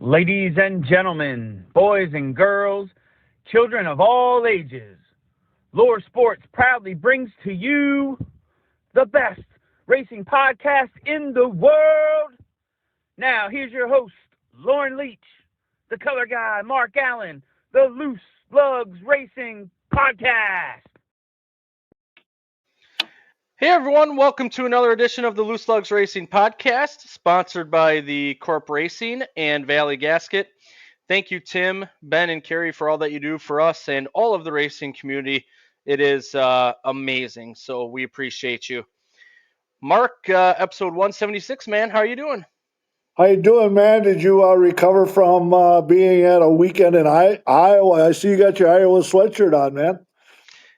Ladies and gentlemen, boys and girls, children of all ages, Lore Sports proudly brings to you the best racing podcast in the world. Now, here's your host, Lauren Leach, the color guy, Mark Allen, the Loose Lugs Racing Podcast. Hey everyone, welcome to another edition of the Loose Lugs Racing Podcast, sponsored by the Corp Racing and Valley Gasket. Thank you, Tim, Ben, and Carrie, for all that you do for us and all of the racing community. It is amazing, so we appreciate you. Mark, episode 176, man, how are you doing? How you doing, man? Did you recover from being at a weekend in Iowa? I see you got your Iowa sweatshirt on, man.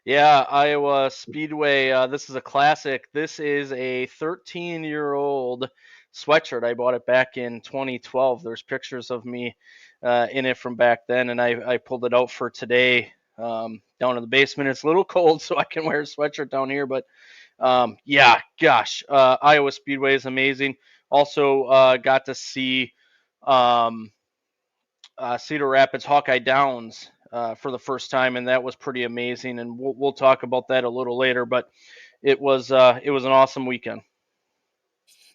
Yeah, Iowa Speedway. This is a classic. This is a 13-year-old sweatshirt. I bought it back in 2012. There's pictures of me in it from back then, and I pulled it out for today down in the basement. It's a little cold, so I can wear a sweatshirt down here. But yeah, gosh, Iowa Speedway is amazing. Also got to see Cedar Rapids Hawkeye Downs for the first time, and that was pretty amazing. And we'll talk about that a little later. But it was an awesome weekend.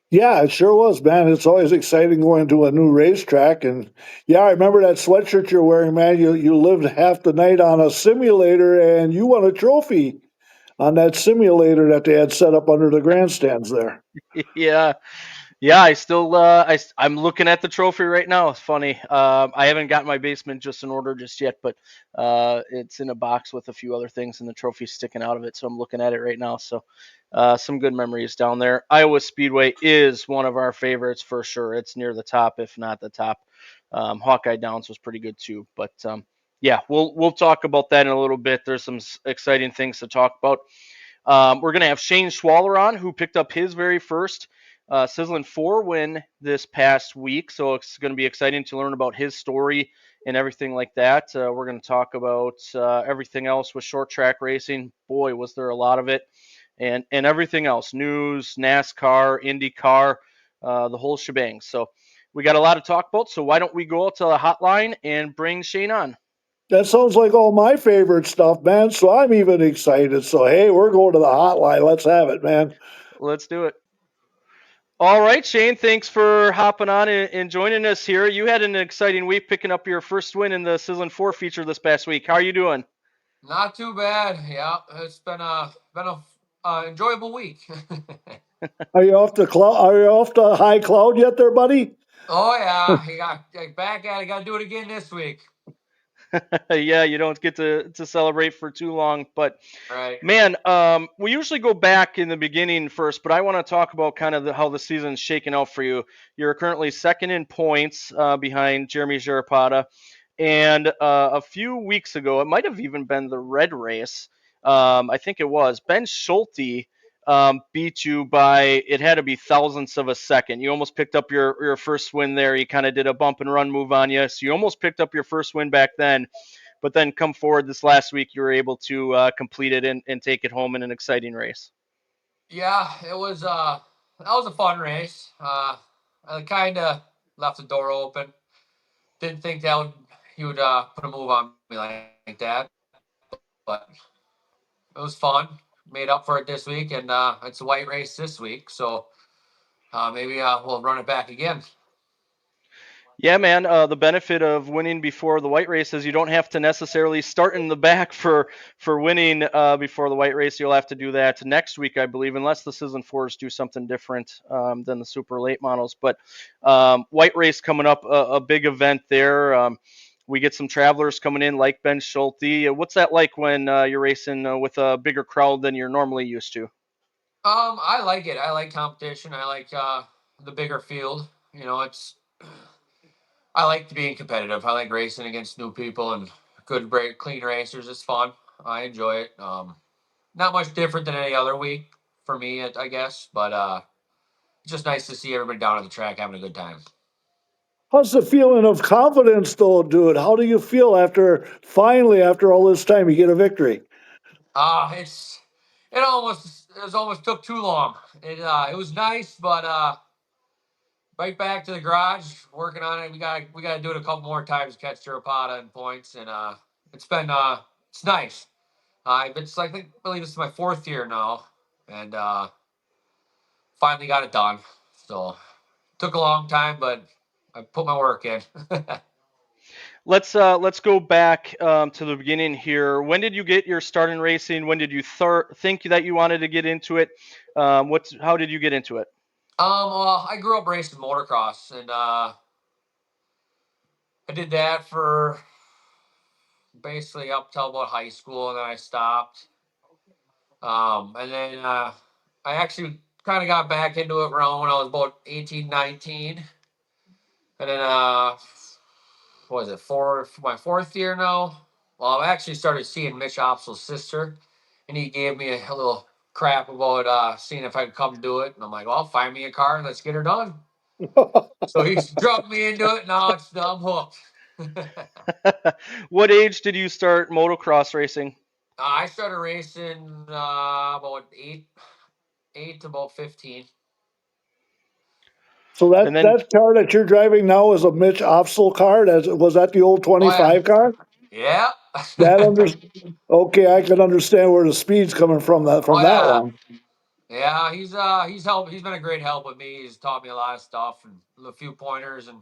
Yeah, it sure was, man. It's always exciting going to a new racetrack. And yeah, I remember that sweatshirt you're wearing, man. You lived half the night on a simulator, and you won a trophy on that simulator that they had set up under the grandstands there. Yeah. I still I'm looking at the trophy right now. It's funny. I haven't got my basement just in order just yet, but it's in a box with a few other things, and the trophy's sticking out of it. So I'm looking at it right now. So some good memories down there. Iowa Speedway is one of our favorites for sure. It's near the top, if not the top. Hawkeye Downs was pretty good too, but yeah, we'll talk about that in a little bit. There's some exciting things to talk about. We're gonna have Shane Schwaller on, who picked up his very first Sizzling 4 win this past week, so it's going to be exciting to learn about his story and everything like that. We're going to talk about everything else with short track racing. Boy, was there a lot of it, and everything else: news, NASCAR, IndyCar, the whole shebang. So we got a lot to talk about. So why don't we go out to the hotline and bring Shane on? That sounds like all my favorite stuff, man. So I'm even excited. So hey, we're going to the hotline. Let's have it, man. Let's do it. All right, Shane, thanks for hopping on and joining us here. You had an exciting week picking up your first win in the Sizzling 4 feature this past week. How are you doing? Not too bad. Yeah, it's been a enjoyable week. Are you off the high cloud yet, there, buddy? Oh yeah, you got back at it. Got to do it again this week. Yeah, you don't get to celebrate for too long, but Right. man, we usually go back in the beginning first, but I want to talk about kind of how the season's shaking out for you. You're currently second in points behind Jeremy Jarapata, and a few weeks ago, it might have even been the red race. I think it was Ben Schulte beat you by, it had to be thousandths of a second. You almost picked up your first win there. He kind of did a bump and run move on you, so you almost picked up your first win back then. But then come forward this last week, you were able to complete it and take it home in an exciting race. Yeah, it was. That was a fun race. I kind of left the door open. Didn't think he would put a move on me like that, but it was fun. Made up for it this week, and it's a white race this week, so maybe we'll run it back again. Yeah, man. The benefit of winning before the white race is you don't have to necessarily start in the back for winning before the white race. You'll have to do that next week, I believe, unless the Season 4s do something different than the super late models. But white race coming up, a big event there. We get some travelers coming in like Ben Schulte. What's that like when you're racing with a bigger crowd than you're normally used to? I like it. I like competition. I like the bigger field. You know, I like being competitive. I like racing against new people and good, clean racers. It's fun. I enjoy it. Not much different than any other week for me, I guess. But it's just nice to see everybody down at the track having a good time. How's the feeling of confidence, though, dude? How do you feel after all this time, you get a victory? It almost took too long. It was nice, but right back to the garage, working on it. We got to do it a couple more times to catch Tirapata in points, and it's been it's nice. It's I believe this is my 4th year now, and finally got it done. So took a long time, but I put my work in. Let's go back to the beginning here. When did you get your start in racing? When did you think that you wanted to get into it? How did you get into it? Well, I grew up racing motocross, and I did that for basically up till about high school, and then I stopped. And then I actually kind of got back into it around when I was about 18, 19. And then, what was it, my 4th year now? Well, I actually started seeing Mitch Opsel's sister, and he gave me a little crap about seeing if I could come do it. And I'm like, well, find me a car and let's get her done. So he drugged me into it. Now I'm hooked. What age did you start motocross racing? I started racing about eight to about 15. So And then that car that you're driving now is a Mitch Opsel car. Was that the old Oh yeah, 25 car? yeah. That under Okay, I can understand where the speed's coming from Oh that yeah, one. yeah. He's been a great help with me. He's taught me a lot of stuff and a few pointers, and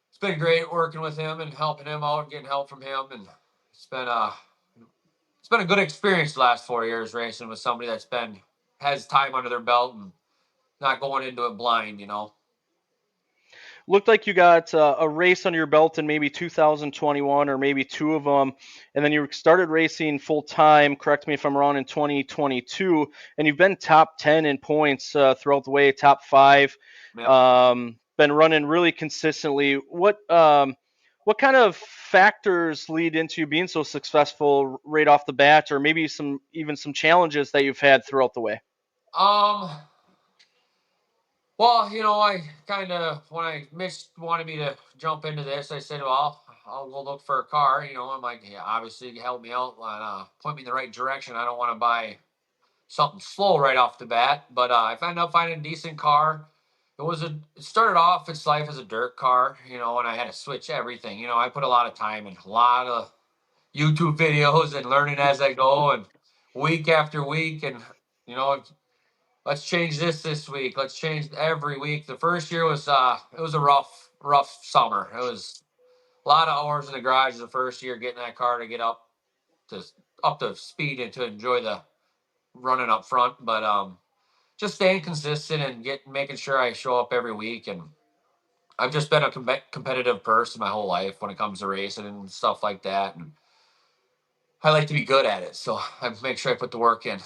it's been great working with him and helping him out and getting help from him. And it's been uh it's been a good experience the last 4 years racing with somebody has time under their belt and not going into it blind. looked like you got a race under your belt in maybe 2021 or maybe 2 of them, and then you started racing full time. Correct me if I'm wrong, in 2022, and you've been top 10 in points throughout the way, top 5. Yep. Been running really consistently. What kind of factors lead into you being so successful right off the bat, or maybe some challenges that you've had throughout the way? Um. Well, I kind of when Mitch wanted me to jump into this, I said, "Well, I'll go look for a car." I'm like, "Yeah, obviously help me out and point me in the right direction. I don't want to buy something slow right off the bat." But I ended up finding a decent car. It started off its life as a dirt car, and I had to switch everything. I put a lot of time and a lot of YouTube videos and learning as I go, and week after week, and you know, let's change this week. Let's change every week. The first year was it was a rough summer. It was a lot of hours in the garage the first year getting that car to get to up to speed and to enjoy the running up front. But just staying consistent and making sure I show up every week. And I've just been a competitive person my whole life when it comes to racing and stuff like that. And I like to be good at it, so I make sure I put the work in.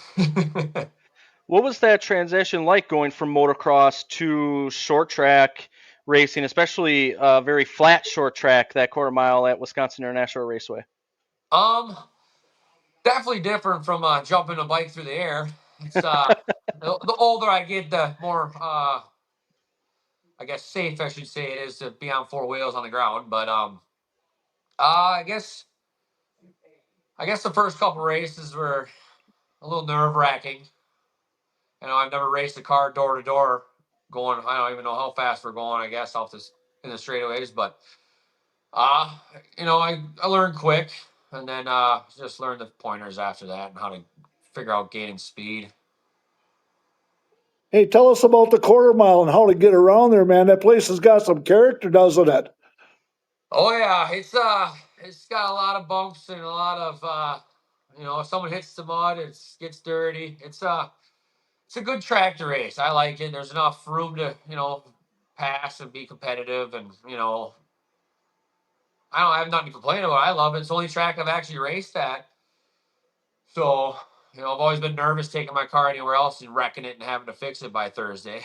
What was that transition like going from motocross to short track racing, especially very flat short track, that quarter mile at Wisconsin International Raceway? um, Definitely different from jumping a bike through the air. It's the older I get, the more I guess safe I should say it is to be on 4 wheels on the ground. But I guess the first couple races were a little nerve wracking. I've never raced a car door to door going. I don't even know how fast we're going. I guess off this in the straightaways, but uh, I learned quick, and then just learned the pointers after that and how to figure out gaining speed. Hey, tell us about the quarter mile and how to get around there, man. That place has got some character, doesn't it? Oh yeah, it's got a lot of bumps and a lot of if someone hits the mud, it gets dirty. It's a good track to race. I like it. There's enough room to pass and be competitive, and I have nothing to complain about. I love it. It's the only track I've actually raced at. So I've always been nervous taking my car anywhere else and wrecking it and having to fix it by Thursday.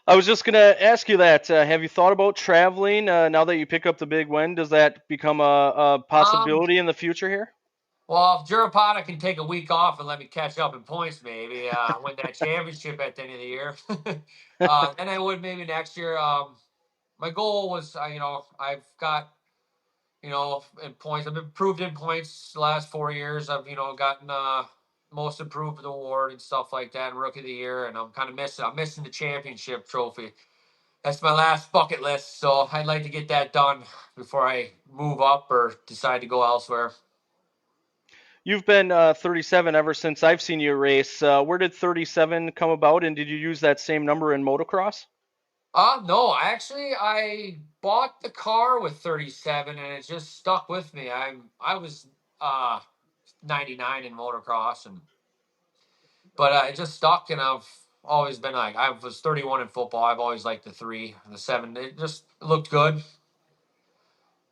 I was just going to ask you that. Have you thought about traveling now that you pick up the big win? Does that become a um, possibility in the future here? Well, if Jurapata can take a week off and let me catch up in points, maybe win that championship at the end of the year, then I would maybe next year. My goal was, I've got, in points. I've improved in points the last 4 years. I've, gotten most improved award and stuff like that, and rookie of the year. And I'm missing the championship trophy. That's my last bucket list. So I'd like to get that done before I move up or decide to go elsewhere. You've been 37 ever since I've seen you race. Where did 37 come about, and did you use that same number in motocross? No, I bought the car with 37 and it just stuck with me. I was uh 99 in motocross, but it just stuck, and I've always been like, I was 31 in football. I've always liked the 3 and the 7. It just looked good.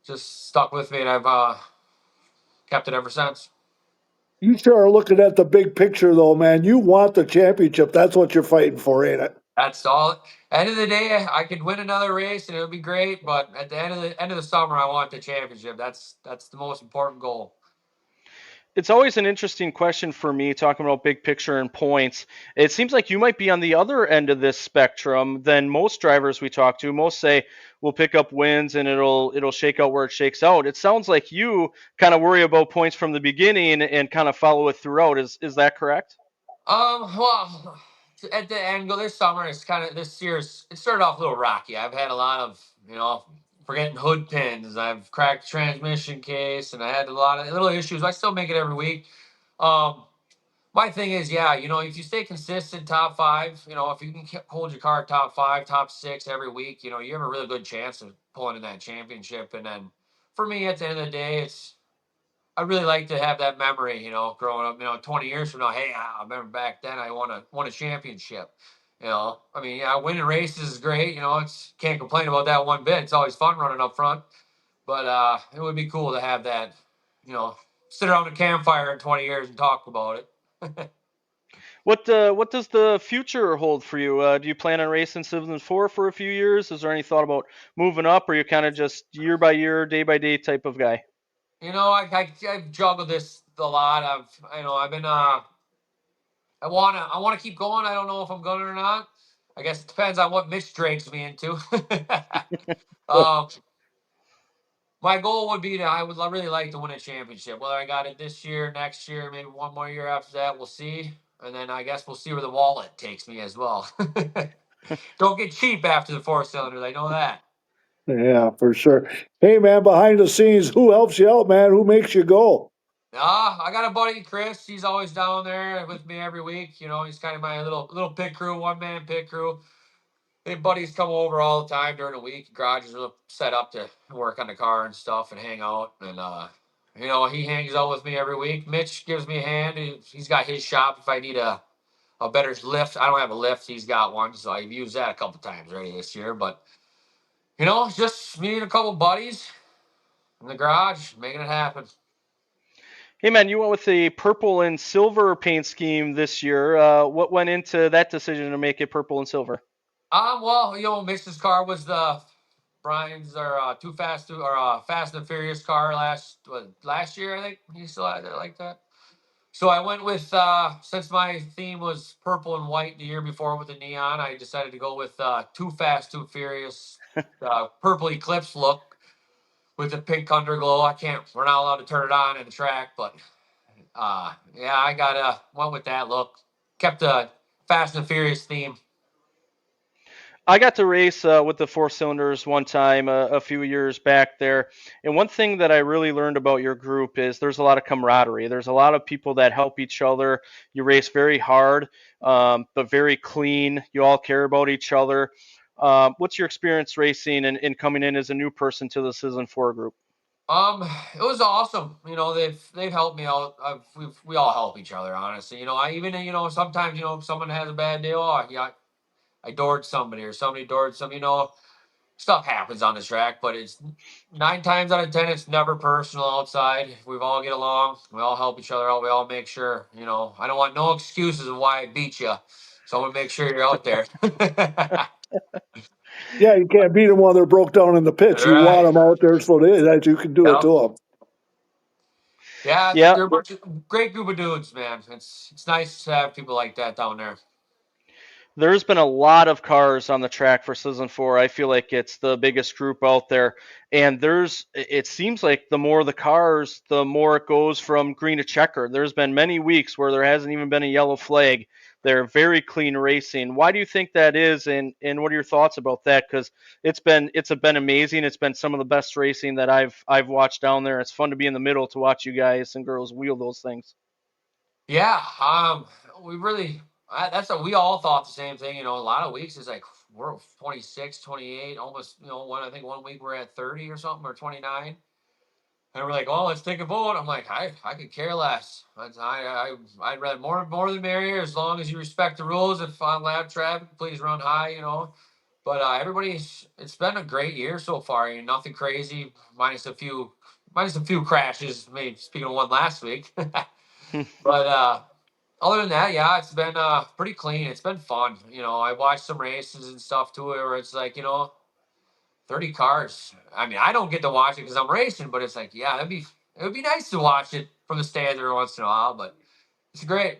Just stuck with me, and I've kept it ever since. You sure are looking at the big picture, though, man. You want the championship. That's what you're fighting for, ain't it? That's all. End of the day, I could win another race and it would be great, but at the end of the summer, I want the championship. That's the most important goal. It's always an interesting question for me talking about big picture and points. It seems like you might be on the other end of this spectrum than most drivers we talk to. Most say we'll pick up wins and it'll shake out where it shakes out. It sounds like you kind of worry about points from the beginning and kind of follow it throughout. Is that correct? Well, at the end of this summer, this year's it started off a little rocky. I've had a lot of forgetting hood pins. I've cracked the transmission case, and I had a lot of little issues. I still make it every week. Um, my thing is, yeah, if you stay consistent, top 5, if you can hold your car top 5, top 6 every week, you have a really good chance of pulling in that championship. And then for me, at the end of the day, I really like to have that memory, growing up, 20 years from now. Hey, I remember back then I won a championship. I mean, yeah, winning races is great. It's can't complain about that one bit. It's always fun running up front, but it would be cool to have that, you know, sit around a campfire in 20 years and talk about it. What does the future hold for you? Do you plan on racing 7 and 4 for a few years? Is there any thought about moving up, or are you kind of just year by year, day by day type of guy? I've juggled this a lot. I've been I wanna keep going. I don't know if I'm going or not. I guess it depends on what Mitch drags me into. um, my goal would be I would really like to win a championship. Whether I got it this year, next year, maybe one more year after that, we'll see. And then I guess we'll see where the wallet takes me as well. Don't get cheap after the 4 cylinders. I know that. Yeah, for sure. Hey, man, behind the scenes, who helps you out, man? Who makes you go? I got a buddy, Chris. He's always down there with me every week. He's kind of my little pit crew, 1 man pit crew. Hey, buddies come over all the time during the week. Garage is set up to work on the car and stuff and hang out. And he hangs out with me every week. Mitch gives me a hand. He's got his shop if I need a better lift. I don't have a lift. He's got one, so I've used that a couple times already this year. But it's just me and a couple buddies in the garage making it happen. Hey man, you went with the purple and silver paint scheme this year. What went into that decision to make it purple and silver? Well, Mitch's car was the Brian's Too Fast or Fast and Furious car last year. I think he still had it like that. So I went with since my theme was purple and white the year before with the neon, I decided to go with Too Fast, Too Furious, purple Eclipse look with the pink underglow. We're not allowed to turn it on in the track, but yeah, I got went with that look. Kept the Fast and Furious theme. I got to race with the 4 cylinders one time a few years back there. And one thing that I really learned about your group is there's a lot of camaraderie. There's a lot of people that help each other. You race very hard, but very clean. You all care about each other. What's your experience racing and coming in as a new person to the Season 4 group? It was awesome. They've helped me out. We all help each other, honestly. I even sometimes if someone has a bad day. Oh, yeah, I doored somebody or somebody doored some. Stuff happens on this track, but it's 9 times out of 10, it's never personal outside. We all get along. We all help each other out. We all make sure. I don't want no excuses of why I beat you. So I want to make sure you're out there. Yeah, you can't beat them while they're broke down in the pits. You want Right. them out there so that you can do it Yep. to them. Yeah, Yeah, they're a great group of dudes, man. It's nice to have people like that down there. There's been a lot of cars on the track for Season 4. I feel like it's the biggest group out there. And it seems like the more the cars, the more it goes from green to checker. There's been many weeks where there hasn't even been a yellow flag. They're very clean racing. Why do you think that is? And what are your thoughts about that? Because it's been amazing. It's been some of the best racing that I've watched down there. It's fun to be in the middle to watch you guys and girls wheel those things. Yeah, we really, that's what we all thought the same thing. A lot of weeks is like we're 26, 28, almost, I think one week we're at 30 or something, or 29. And we're like, oh, let's take a vote. I'm like, I could care less. I'd rather more the merrier, as long as you respect the rules. If on lap traffic, please run high. But it's been a great year so far. Nothing crazy, minus a few crashes. Maybe speaking of one last week. But other than that, yeah, it's been pretty clean. It's been fun. I watched some races and stuff too, where it's like 30 cars. I mean, I don't get to watch it because I'm racing, but it's like, yeah, it would be nice to watch it from the stands every once in a while. But it's great.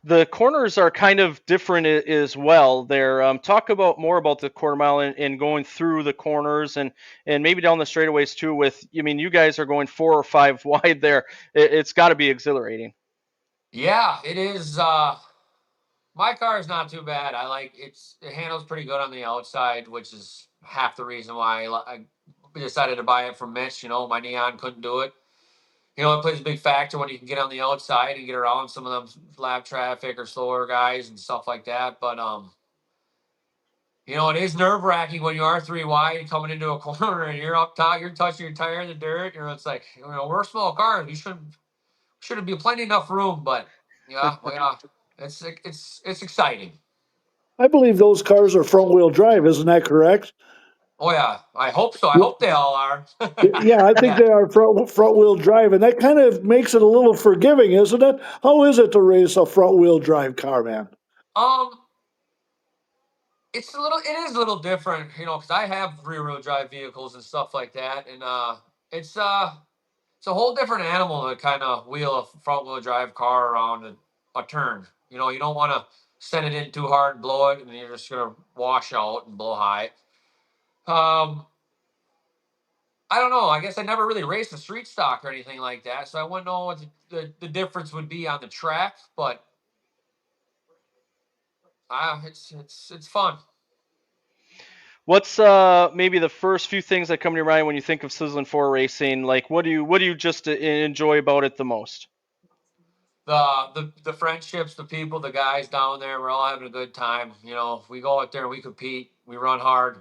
The corners are kind of different as well. They're talk about more about the quarter mile and going through the corners and maybe down the straightaways too. You guys are going 4 or 5 wide there. It's got to be exhilarating. Yeah, it is. My car is not too bad. It handles pretty good on the outside, which is half the reason why I decided to buy it from Mitch. My Neon couldn't do it. It plays a big factor when you can get on the outside and get around some of them lap traffic or slower guys and stuff like that. But it is nerve wracking when you are 3 wide coming into a corner and you're up top, you're touching your tire in the dirt. It's like, we're a small car. You should be plenty enough room, but yeah, well, yeah, it's exciting. I believe those cars are front wheel drive, isn't that correct? Oh yeah, I hope so. I Yeah, hope they all are. yeah, I think Yeah. they are front wheel drive, and that kind of makes it a little forgiving, isn't it? How is it to race a front wheel drive car, man? Um, it is a little different, because I have rear wheel drive vehicles and stuff like that, and it's it's a whole different animal to kind of wheel a front wheel drive car around a turn. You don't want to send it in too hard and blow it, and you're just gonna wash out and blow high. Um, I don't know. I guess I never really raced a street stock or anything like that, so I wouldn't know what the difference would be on the track. But it's fun. What's maybe the first few things that come to your mind when you think of Sizzling 4 racing? Like, what do you just enjoy about it the most? The friendships, the people, the guys down there, we're all having a good time. We go out there and we compete, we run hard.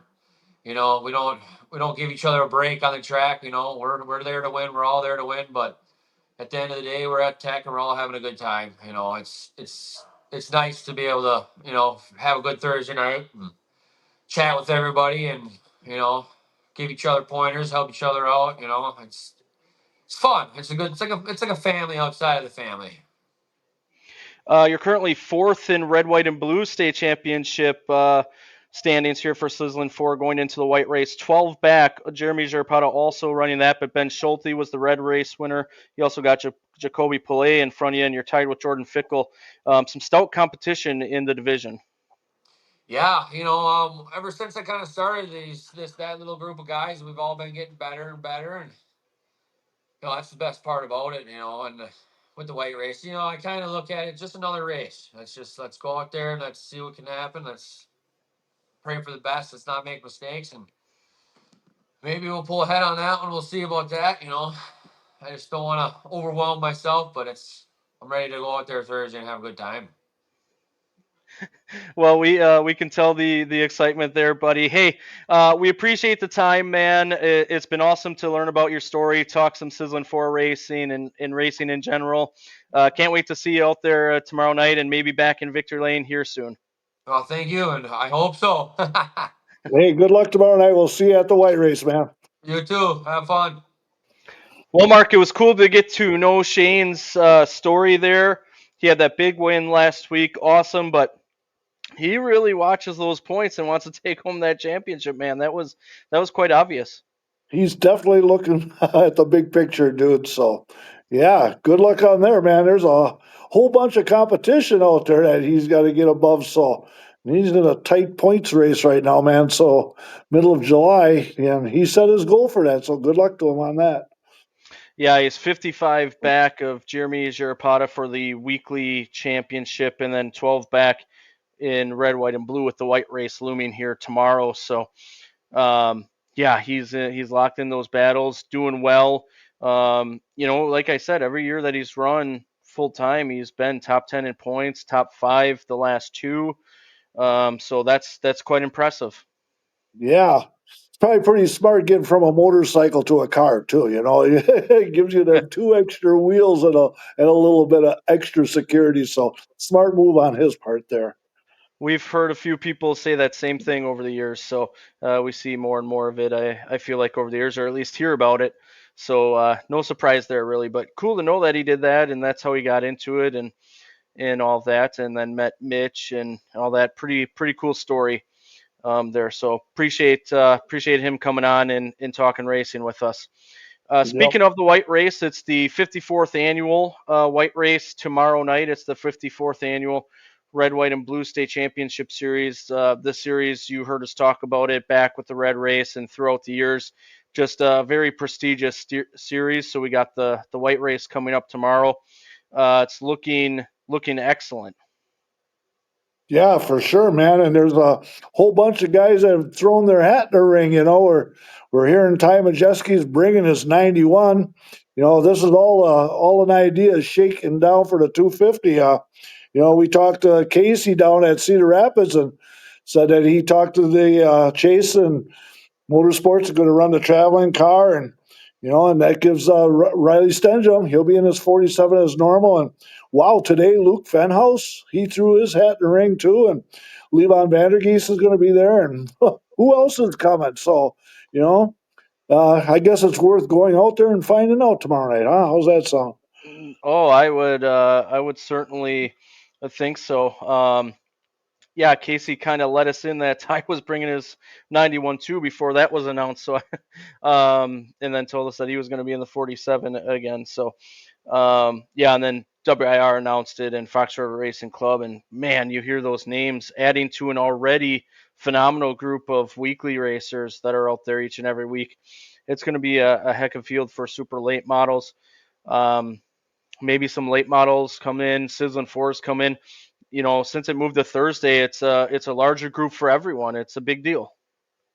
We don't give each other a break on the track. We're there to win. We're all there to win. But at the end of the day, we're at Tech and we're all having a good time. It's nice to be able to have a good Thursday night and chat with everybody and you know give each other pointers, help each other out. It's fun. It's like a family outside of the family. You're currently fourth in red, white, and blue state championship standings here for Sizzling 4 going into the white race. 12 back. Jeremy Gerpata also running that, but Ben Schulte was the red race winner. You also got Jacoby Pillay in front of you, and you're tied with Jordan Fickle. Some stout competition in the division. Yeah, ever since I kind of started that little group of guys, we've all been getting better and better, and that's the best part about it. And with the white race, I kind of look at it just another race. Let's go out there and let's see what can happen. Let's pray for the best. Let's not make mistakes, and maybe we'll pull ahead on that one. We'll see about that. I just don't want to overwhelm myself, but I'm ready to go out there Thursday and have a good time. Well, we can tell the excitement there, buddy. Hey, we appreciate the time, man. It's been awesome to learn about your story, talk some Sizzling 4 racing and racing in general. Can't wait to see you out there tomorrow night and maybe back in Victor Lane here soon. Well, thank you, and I hope so. Hey, good luck tomorrow night. We'll see you at the white race, man. You too. Have fun. Well, Mark, it was cool to get to know Shane's story there. He had that big win last week, awesome, but he really watches those points and wants to take home that championship, man. That was quite obvious. He's definitely looking at the big picture, dude. So, Yeah, good luck on there, man. There's a whole bunch of competition out there that he's got to get above. So he's in a tight points race right now, man. So middle of July, and he set his goal for that. So good luck to him on that. Yeah, he's 55 back of Jeremy Jarapata for the weekly championship, and then 12 back in red, white, and blue with the white race looming here tomorrow. So, yeah, he's locked in those battles, doing well. Like I said, every year that he's run full time, he's been top 10 in points, top 5 the last 2. So that's quite impressive. Yeah, it's probably pretty smart getting from a motorcycle to a car too. It gives you them two extra wheels and a little bit of extra security. So smart move on his part there. We've heard a few people say that same thing over the years, so we see more and more of it. I feel like over the years, or at least hear about it. So no surprise there, really. But cool to know that he did that, and that's how he got into it, and all that, and then met Mitch and all that. Pretty cool story there. So appreciate him coming on and talking racing with us. Yep. Speaking of the white race, it's the 54th annual white race tomorrow night. It's the 54th annual Red, White, and Blue State Championship Series. This series, you heard us talk about it back with the red race and throughout the years. Just a very prestigious series. So we got the white race coming up tomorrow. It's looking excellent. Yeah, for sure, man. And there's a whole bunch of guys that have thrown their hat in the ring. We're hearing Ty Majeski's bringing his 91. This is all an idea shaking down for the 250. We talked to Casey down at Cedar Rapids and said that he talked to the Chase and Motorsports is going to run the traveling car, and that gives Riley Stenjum. He'll be in his 47 as normal. And wow, today Luke Fenhouse, he threw his hat in the ring too, and Levon Vandergeest is going to be there, and who else is coming? So, I guess it's worth going out there and finding out tomorrow night. Huh? How's that sound? Oh, I would certainly think so. Yeah, Casey kind of let us in that Ty was bringing his 91 too before that was announced. So, and then told us that he was going to be in the 47 again. So, yeah, and then WIR announced it and Fox River Racing Club, and man, you hear those names adding to an already phenomenal group of weekly racers that are out there each and every week. It's going to be a heck of a field for super late models. Um, Maybe some late models come in, sizzling fours come in. Since it moved to Thursday, it's a larger group for everyone. It's a big deal.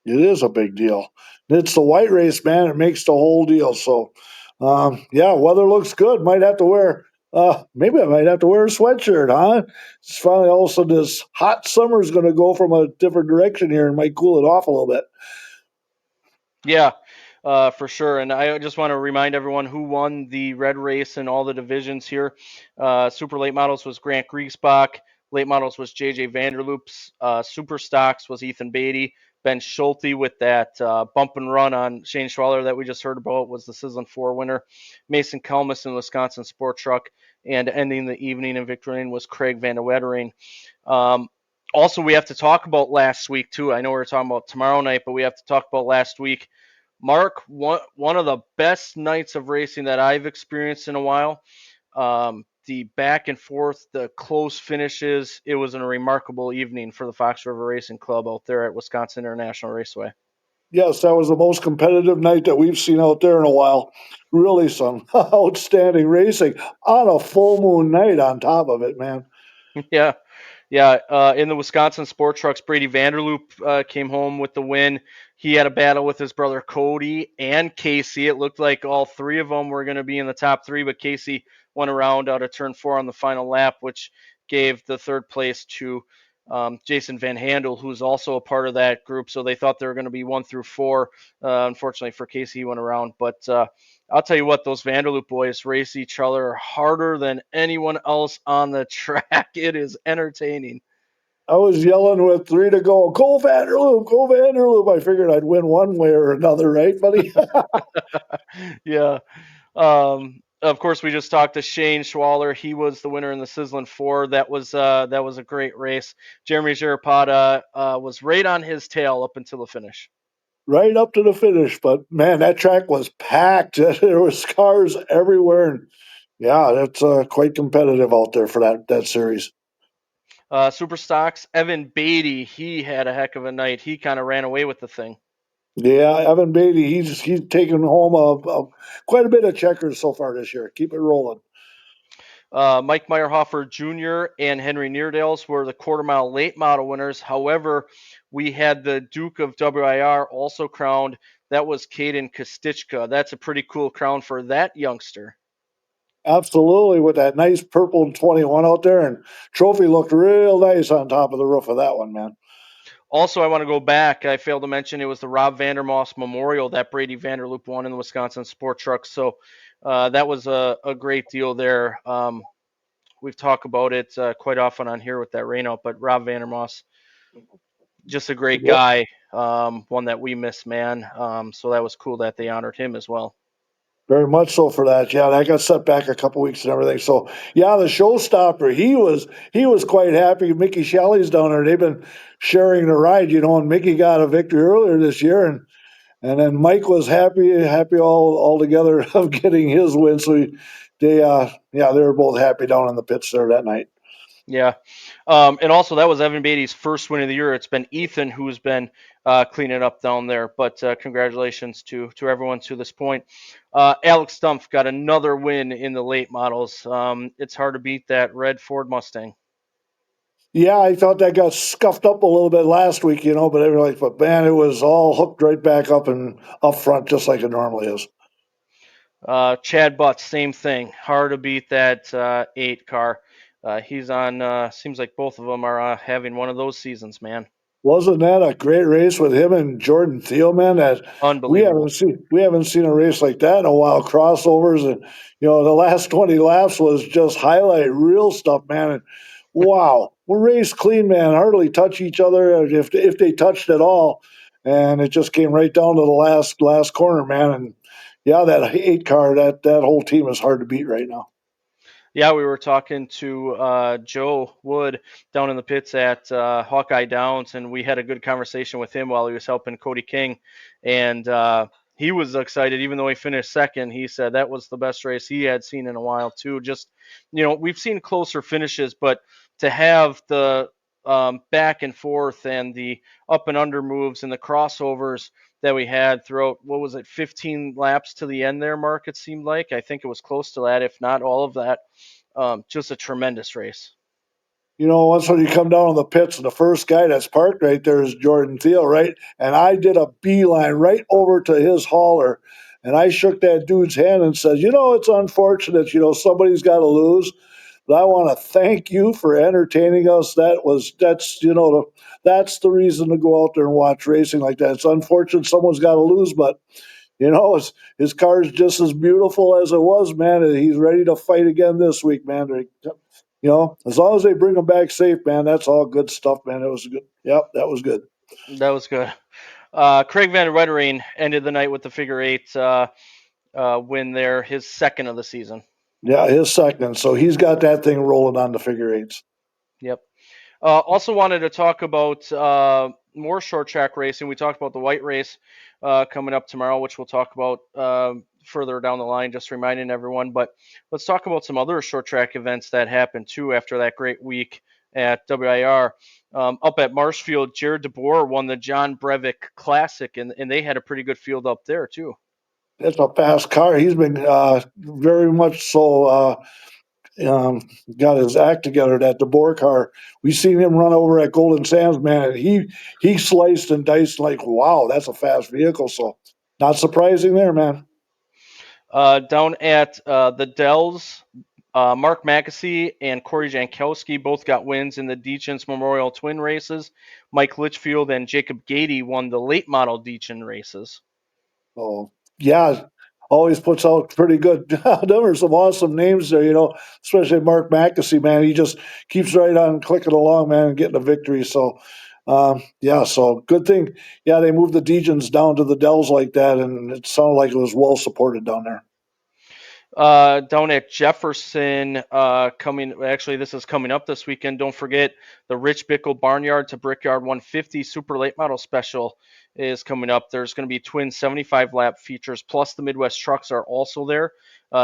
It is a big deal. It's the white race, man. It makes the whole deal. So, yeah, weather looks good. Might have to wear, maybe I might have to wear a sweatshirt, huh? It's finally all of a sudden this hot summer is going to go from a different direction here and might cool it off a little bit. Yeah, for sure. And I just want to remind everyone who won the red race in all the divisions here. Super late models was Grant Griesbach. Late models was JJ Vanderloops. Super stocks was Ethan Beatty. Ben Schulte with that bump and run on Shane Schwaller that we just heard about was the Sizzling Four winner. Mason Kalmus in Wisconsin Sport Truck. And ending the evening in victory lane was Craig Van der Wettering. Um, Also, we have to talk about last week too. I know we're talking about tomorrow night, but we have to talk about last week. Mark, one of the best nights of racing that I've experienced in a while. The back and forth, the close finishes. It was a remarkable evening for the Fox River Racing Club out there at Wisconsin International Raceway. Yes, that was the most competitive night that we've seen out there in a while. Really some outstanding racing on a full moon night on top of it, man. Yeah, yeah. In the Wisconsin Sport Trucks, Brady Vanderloop came home with the win. He had a battle with his brother Cody and Casey. It looked like all three of them were going to be in the top 3, but Casey went around out of turn 4 on the final lap, which gave the third place to Jason Van Handel, who's also a part of that group. So they thought they were going to be 1 through 4. Unfortunately for Casey, he went around. But I'll tell you what, those Vanderloop boys race each other harder than anyone else on the track. It is entertaining. I was yelling with 3 to go, go Vanderloop, go Vanderloop. I figured I'd win one way or another, right, buddy? Yeah. Of course, we just talked to Shane Schwaller. He was the winner in the Sizzling Four. That was a great race. Jeremy Jarapata was right on his tail up until the finish. right up to the finish. But man, that track was packed. There was cars everywhere, and yeah, that's quite competitive out there for that series. Super Stocks, Evan Beatty, he had a heck of a night. He kind of ran away with the thing. Yeah, Evan Beatty, he's taken home quite a bit of checkers so far this year. Keep it rolling. Mike Meyerhofer Jr. and Henry Neerdales were the quarter mile late model winners. However, we had the Duke of WIR also crowned. That was Caden Kostichka. That's a pretty cool crown for that youngster. Absolutely, with that nice purple 21 out there, and trophy looked real nice on top of the roof of that one, man. Also, I want to go back. I failed to mention it was the Rob Vandermoss Memorial that Brady Vanderloop won in the Wisconsin Sport Truck. So that was a great deal there. We've talked about it quite often on here with that rainout, but Rob Vandermoss, just a great Yep. guy, one that we miss, man. So that was cool that they honored him as well. Very much so for that. Yeah, that got set back a couple weeks and everything. So yeah, the showstopper, he was quite happy. Mickey Shelley's down there. They've been sharing the ride, and Mickey got a victory earlier this year, and then Mike was happy all together of getting his win. So they were both happy down in the pits there that night. Yeah. And also, that was Evan Beatty's first win of the year. It's been Ethan who's been cleaning up down there. But congratulations to everyone to this point. Alex Stumpf got another win in the late models. It's hard to beat that red Ford Mustang. Yeah, I thought that got scuffed up a little bit last week, but man, it was all hooked right back up and up front, just like it normally is. Chad Butts, same thing. Hard to beat that 8 car. He's on, seems like both of them are having one of those seasons, man. Wasn't that a great race with him and Jordan Thiel, man? That Unbelievable. we haven't seen a race like that in a while. Crossovers and the last 20 laps was just highlight real stuff, man. And wow, we raced clean, man. Hardly touch each other if they touched at all, and it just came right down to the last corner, man. And yeah, that 8 car, that whole team is hard to beat right now. Yeah, we were talking to Joe Wood down in the pits at Hawkeye Downs, and we had a good conversation with him while he was helping Cody King. And he was excited, even though he finished second. He said that was the best race he had seen in a while, too. Just, we've seen closer finishes, but to have the back and forth and the up and under moves and the crossovers that we had throughout, 15 laps to the end there, Mark, it seemed like. I think it was close to that, if not all of that. Just a tremendous race. Once when you come down on the pits, and the first guy that's parked right there is Jordan Thiel, right? And I did a beeline right over to his hauler, and I shook that dude's hand and said, it's unfortunate, somebody's got to lose, but I want to thank you for entertaining us. That's the reason to go out there and watch racing like that. It's unfortunate someone's got to lose, but his car's just as beautiful as it was, man. And he's ready to fight again this week, man. As long as they bring him back safe, man, that's all good stuff, man. It was good. Yep, that was good. That was good. Craig Van Wettering ended the night with the figure 8 win there, his second of the season. Yeah, his second. So he's got that thing rolling on the figure 8s. Yep. Also wanted to talk about more short track racing. We talked about the white race coming up tomorrow, which we'll talk about further down the line, just reminding everyone. But let's talk about some other short track events that happened too after that great week at WIR. Up at Marshfield, Jared DeBoer won the John Breivik Classic, and they had a pretty good field up there too. It's a fast car. He's been very much so got his act together. That DeBoer car, we seen him run over at Golden Sands, man, and he sliced and diced like, wow, that's a fast vehicle. So not surprising there, man. Down at the Dells, Mark Mackesy and Corey Jankowski both got wins in the Deachens Memorial Twin races. Mike Litchfield and Jacob Gady won the late model Deachin races. Oh, yeah, always puts out pretty good. There are some awesome names there, especially Mark Mackesy, man. He just keeps right on clicking along, man, and getting a victory. So, so good thing. Yeah, they moved the Degens down to the Dells like that, and it sounded like it was well supported down there. Down at Jefferson, this is coming up this weekend. Don't forget the Rich Bickle Barnyard to Brickyard 150 Super Late Model Special is coming up. There's going to be twin 75 lap features, plus the Midwest trucks are also there.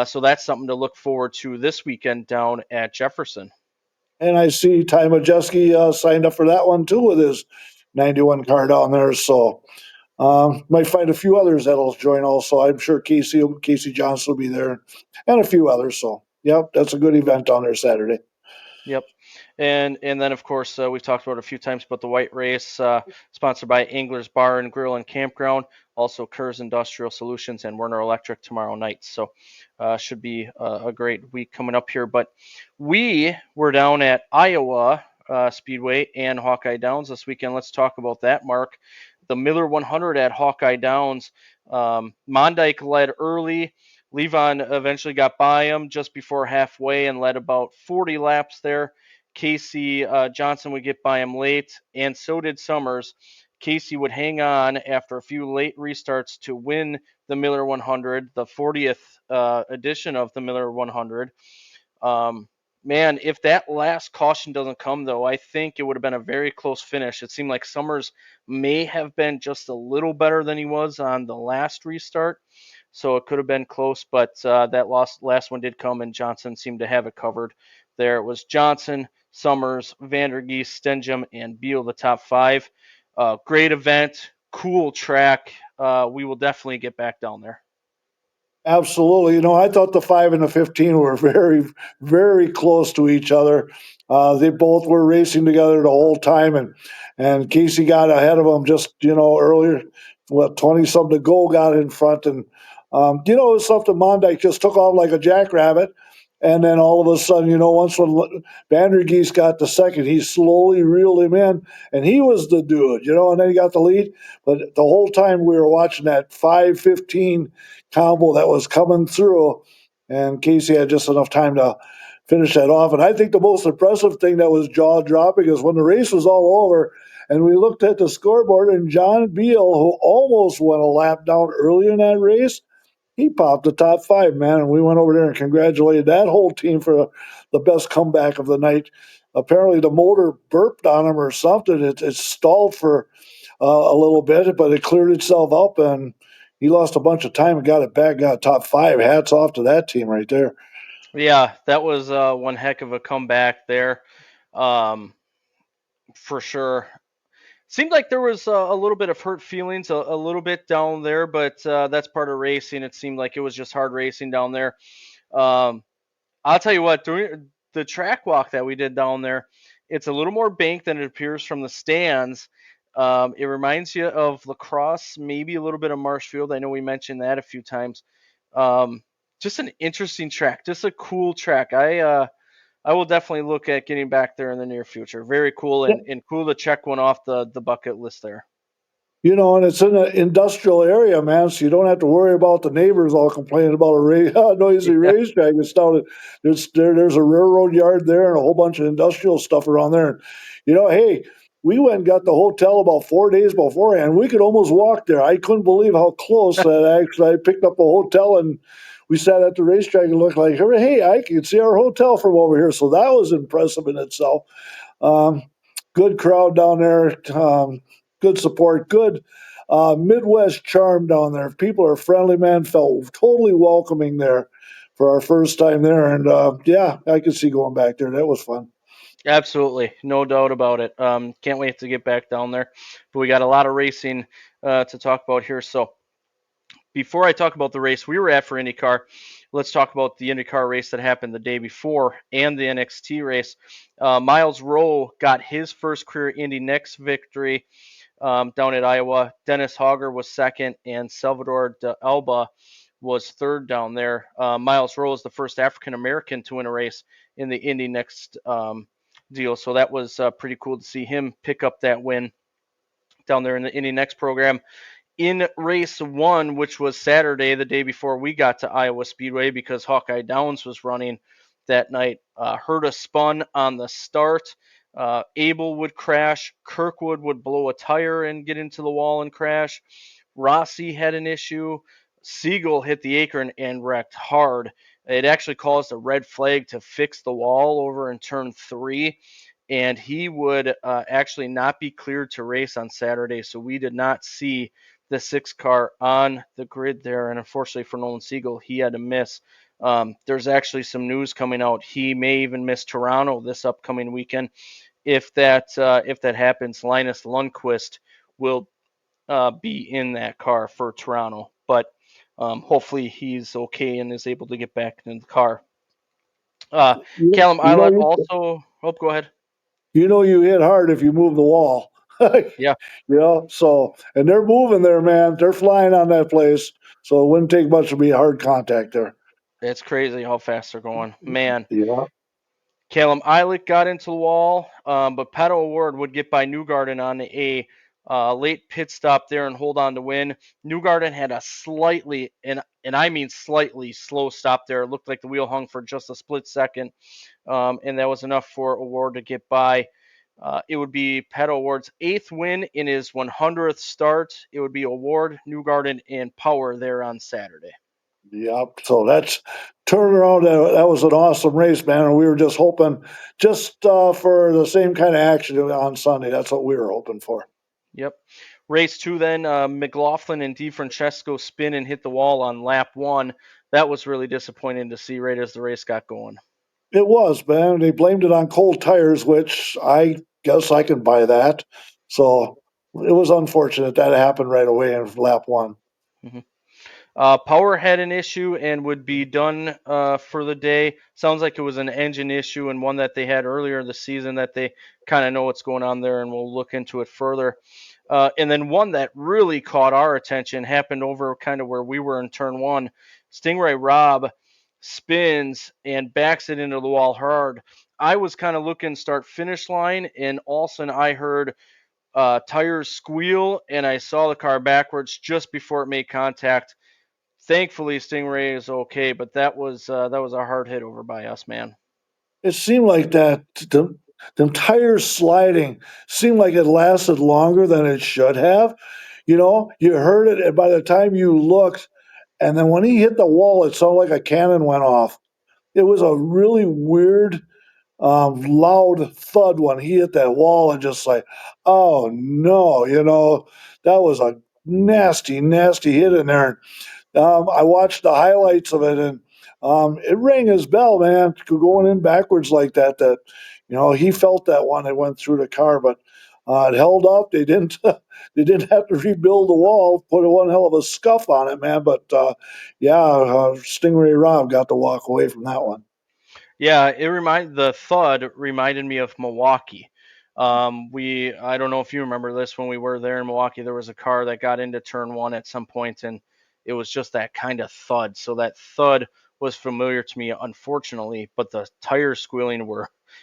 So that's something to look forward to this weekend down at Jefferson. And I see Ty Majeski signed up for that one too with his 91 car down there. So might find a few others that'll join also. I'm sure Casey Johnson will be there and a few others. So, yep, that's a good event down there Saturday. Yep. And then, of course, we've talked about it a few times, but the white race, sponsored by Angler's Bar and Grill and Campground, also Kerrs Industrial Solutions and Werner Electric tomorrow night. So should be a great week coming up here. But we were down at Iowa Speedway and Hawkeye Downs this weekend. Let's talk about that, Mark. The Miller 100 at Hawkeye Downs. Mondyke led early. Levon eventually got by him just before halfway and led about 40 laps there. Casey Johnson would get by him late, and so did Summers. Casey would hang on after a few late restarts to win the Miller 100, the 40th edition of the Miller 100. Man, if that last caution doesn't come, though, I think it would have been a very close finish. It seemed like Summers may have been just a little better than he was on the last restart, so it could have been close, but that last one did come, and Johnson seemed to have it covered. There it was Johnson, Summers, Vandergeest, Stenjum, and Beal, the top five. Great event, cool track. We will definitely get back down there. Absolutely. I thought the 5 and the 15 were very, very close to each other. They both were racing together the whole time, and Casey got ahead of them just earlier. 20 something to go, got in front, and it was something. Mondyke just took off like a jackrabbit, and then all of a sudden, once when Vandergeest got the second, he slowly reeled him in, and he was the dude, and then he got the lead. But the whole time we were watching that 5:15 combo that was coming through, and Casey had just enough time to finish that off. And I think the most impressive thing that was jaw dropping is when the race was all over and we looked at the scoreboard, and John Beal, who almost went a lap down early in that race, he popped the top five, man. And we went over there and congratulated that whole team for the best comeback of the night. Apparently, the motor burped on him or something. It stalled for a little bit, but it cleared itself up, and he lost a bunch of time and got it back, got top five. Hats off to that team right there. Yeah, that was one heck of a comeback there, for sure. Seemed like there was a little bit of hurt feelings, a little bit down there, but that's part of racing. It seemed like it was just hard racing down there. Um, I'll tell you what, during the track walk that we did down there, it's a little more banked than it appears from the stands. It reminds you of lacrosse, maybe a little bit of Marshfield. I know we mentioned that a few times. Just an interesting track, just a cool track. I will definitely look at getting back there in the near future. Very cool and cool to check one off the bucket list there. And it's in an industrial area, man, so you don't have to worry about the neighbors all complaining about a noisy Yeah. racetrack. It's down. There's a railroad yard there and a whole bunch of industrial stuff around there. And hey, we went and got the hotel about 4 days beforehand. We could almost walk there. I couldn't believe how close that actually. I picked up a hotel and we sat at the racetrack and looked like, hey, I can see our hotel from over here. So that was impressive in itself. Um, Good crowd down there. Good support, good Midwest charm down there. People are friendly, man. Felt totally welcoming there for our first time there, and yeah, I could see going back there. That was fun. Absolutely, no doubt about it. Can't wait to get back down there. But we got a lot of racing to talk about here. So before I talk about the race we were at for IndyCar, let's talk about the IndyCar race that happened the day before and the NXT race. Miles Rowe got his first career Indy NXT victory down at Iowa. Dennis Hogger was second, and Salvador de Alba was third down there. Miles Rowe is the first African American to win a race in the Indy NXT deal, so that was pretty cool to see him pick up that win down there in the Indy NXT program. In race one, which was Saturday, the day before we got to Iowa Speedway, because Hawkeye Downs was running that night, Herta spun on the start. Abel would crash. Kirkwood would blow a tire and get into the wall and crash. Rossi had an issue. Siegel hit the apron and wrecked hard. It actually caused a red flag to fix the wall over in turn 3, and he would actually not be cleared to race on Saturday. So we did not see the 6 car on the grid there, and unfortunately for Nolan Siegel, he had to miss. There's actually some news coming out. He may even miss Toronto this upcoming weekend. If that happens, Linus Lundqvist will be in that car for Toronto, but hopefully he's okay and is able to get back in the car. Callum You know, Eilert also. Oh, go ahead. you hit hard if you move the wall. Yeah, So, and they're moving there, man. They're flying on that place. So it wouldn't take much to be hard contact there. it's crazy how fast they're going. Man, Yeah. Callum Eilert got into the wall, but Pato O'Ward would get by Newgarden on a late pit stop there and hold on to win. Newgarden had a slightly, and I mean slightly, slow stop there. It looked like the wheel hung for just a split second, and that was enough for O'Ward to get by. It would be Pato O'Ward's 8th win in his 100th start. It would be O'Ward, Newgarden, and Power there on Saturday. Yep. So that's turnaround. That was an awesome race, man. And we were just hoping for the same kind of action on Sunday. That's what we were hoping for. Yep. Race 2 then, McLaughlin and DeFrancesco spin and hit the wall on lap 1. That was really disappointing to see right as the race got going. It was, man. They blamed it on cold tires, which I guess I can buy that. So it was unfortunate that happened right away in lap one. Mhm. Power had an issue and would be done for the day. Sounds like it was an engine issue and one that they had earlier in the season that they kind of know what's going on there, and we'll look into it further. And then one that really caught our attention happened over kind of where we were in turn 1. Stingray Robb spins and backs it into the wall hard. I was kind of looking start finish line, and all of a sudden I heard tires squeal, and I saw the car backwards just before it made contact. Thankfully, Stingray is okay, but that was a hard hit over by us, man. It seemed like that the tires sliding seemed like it lasted longer than it should have. You heard it, and by the time you looked, and then when he hit the wall, it sounded like a cannon went off. It was a really weird, loud thud when he hit that wall, and just like, oh no, that was a nasty, nasty hit in there. I watched the highlights of it, and it rang his bell, man, going in backwards like that. That he felt that one that went through the car, but it held up. They didn't. They didn't have to rebuild the wall. Put one hell of a scuff on it, man. But Stingray Rob got to walk away from that one. Yeah, the thud reminded me of Milwaukee. I don't know if you remember this when we were there in Milwaukee. There was a car that got into turn 1 at some point, and it was just that kind of thud. So that thud was familiar to me, unfortunately. But the tires squealing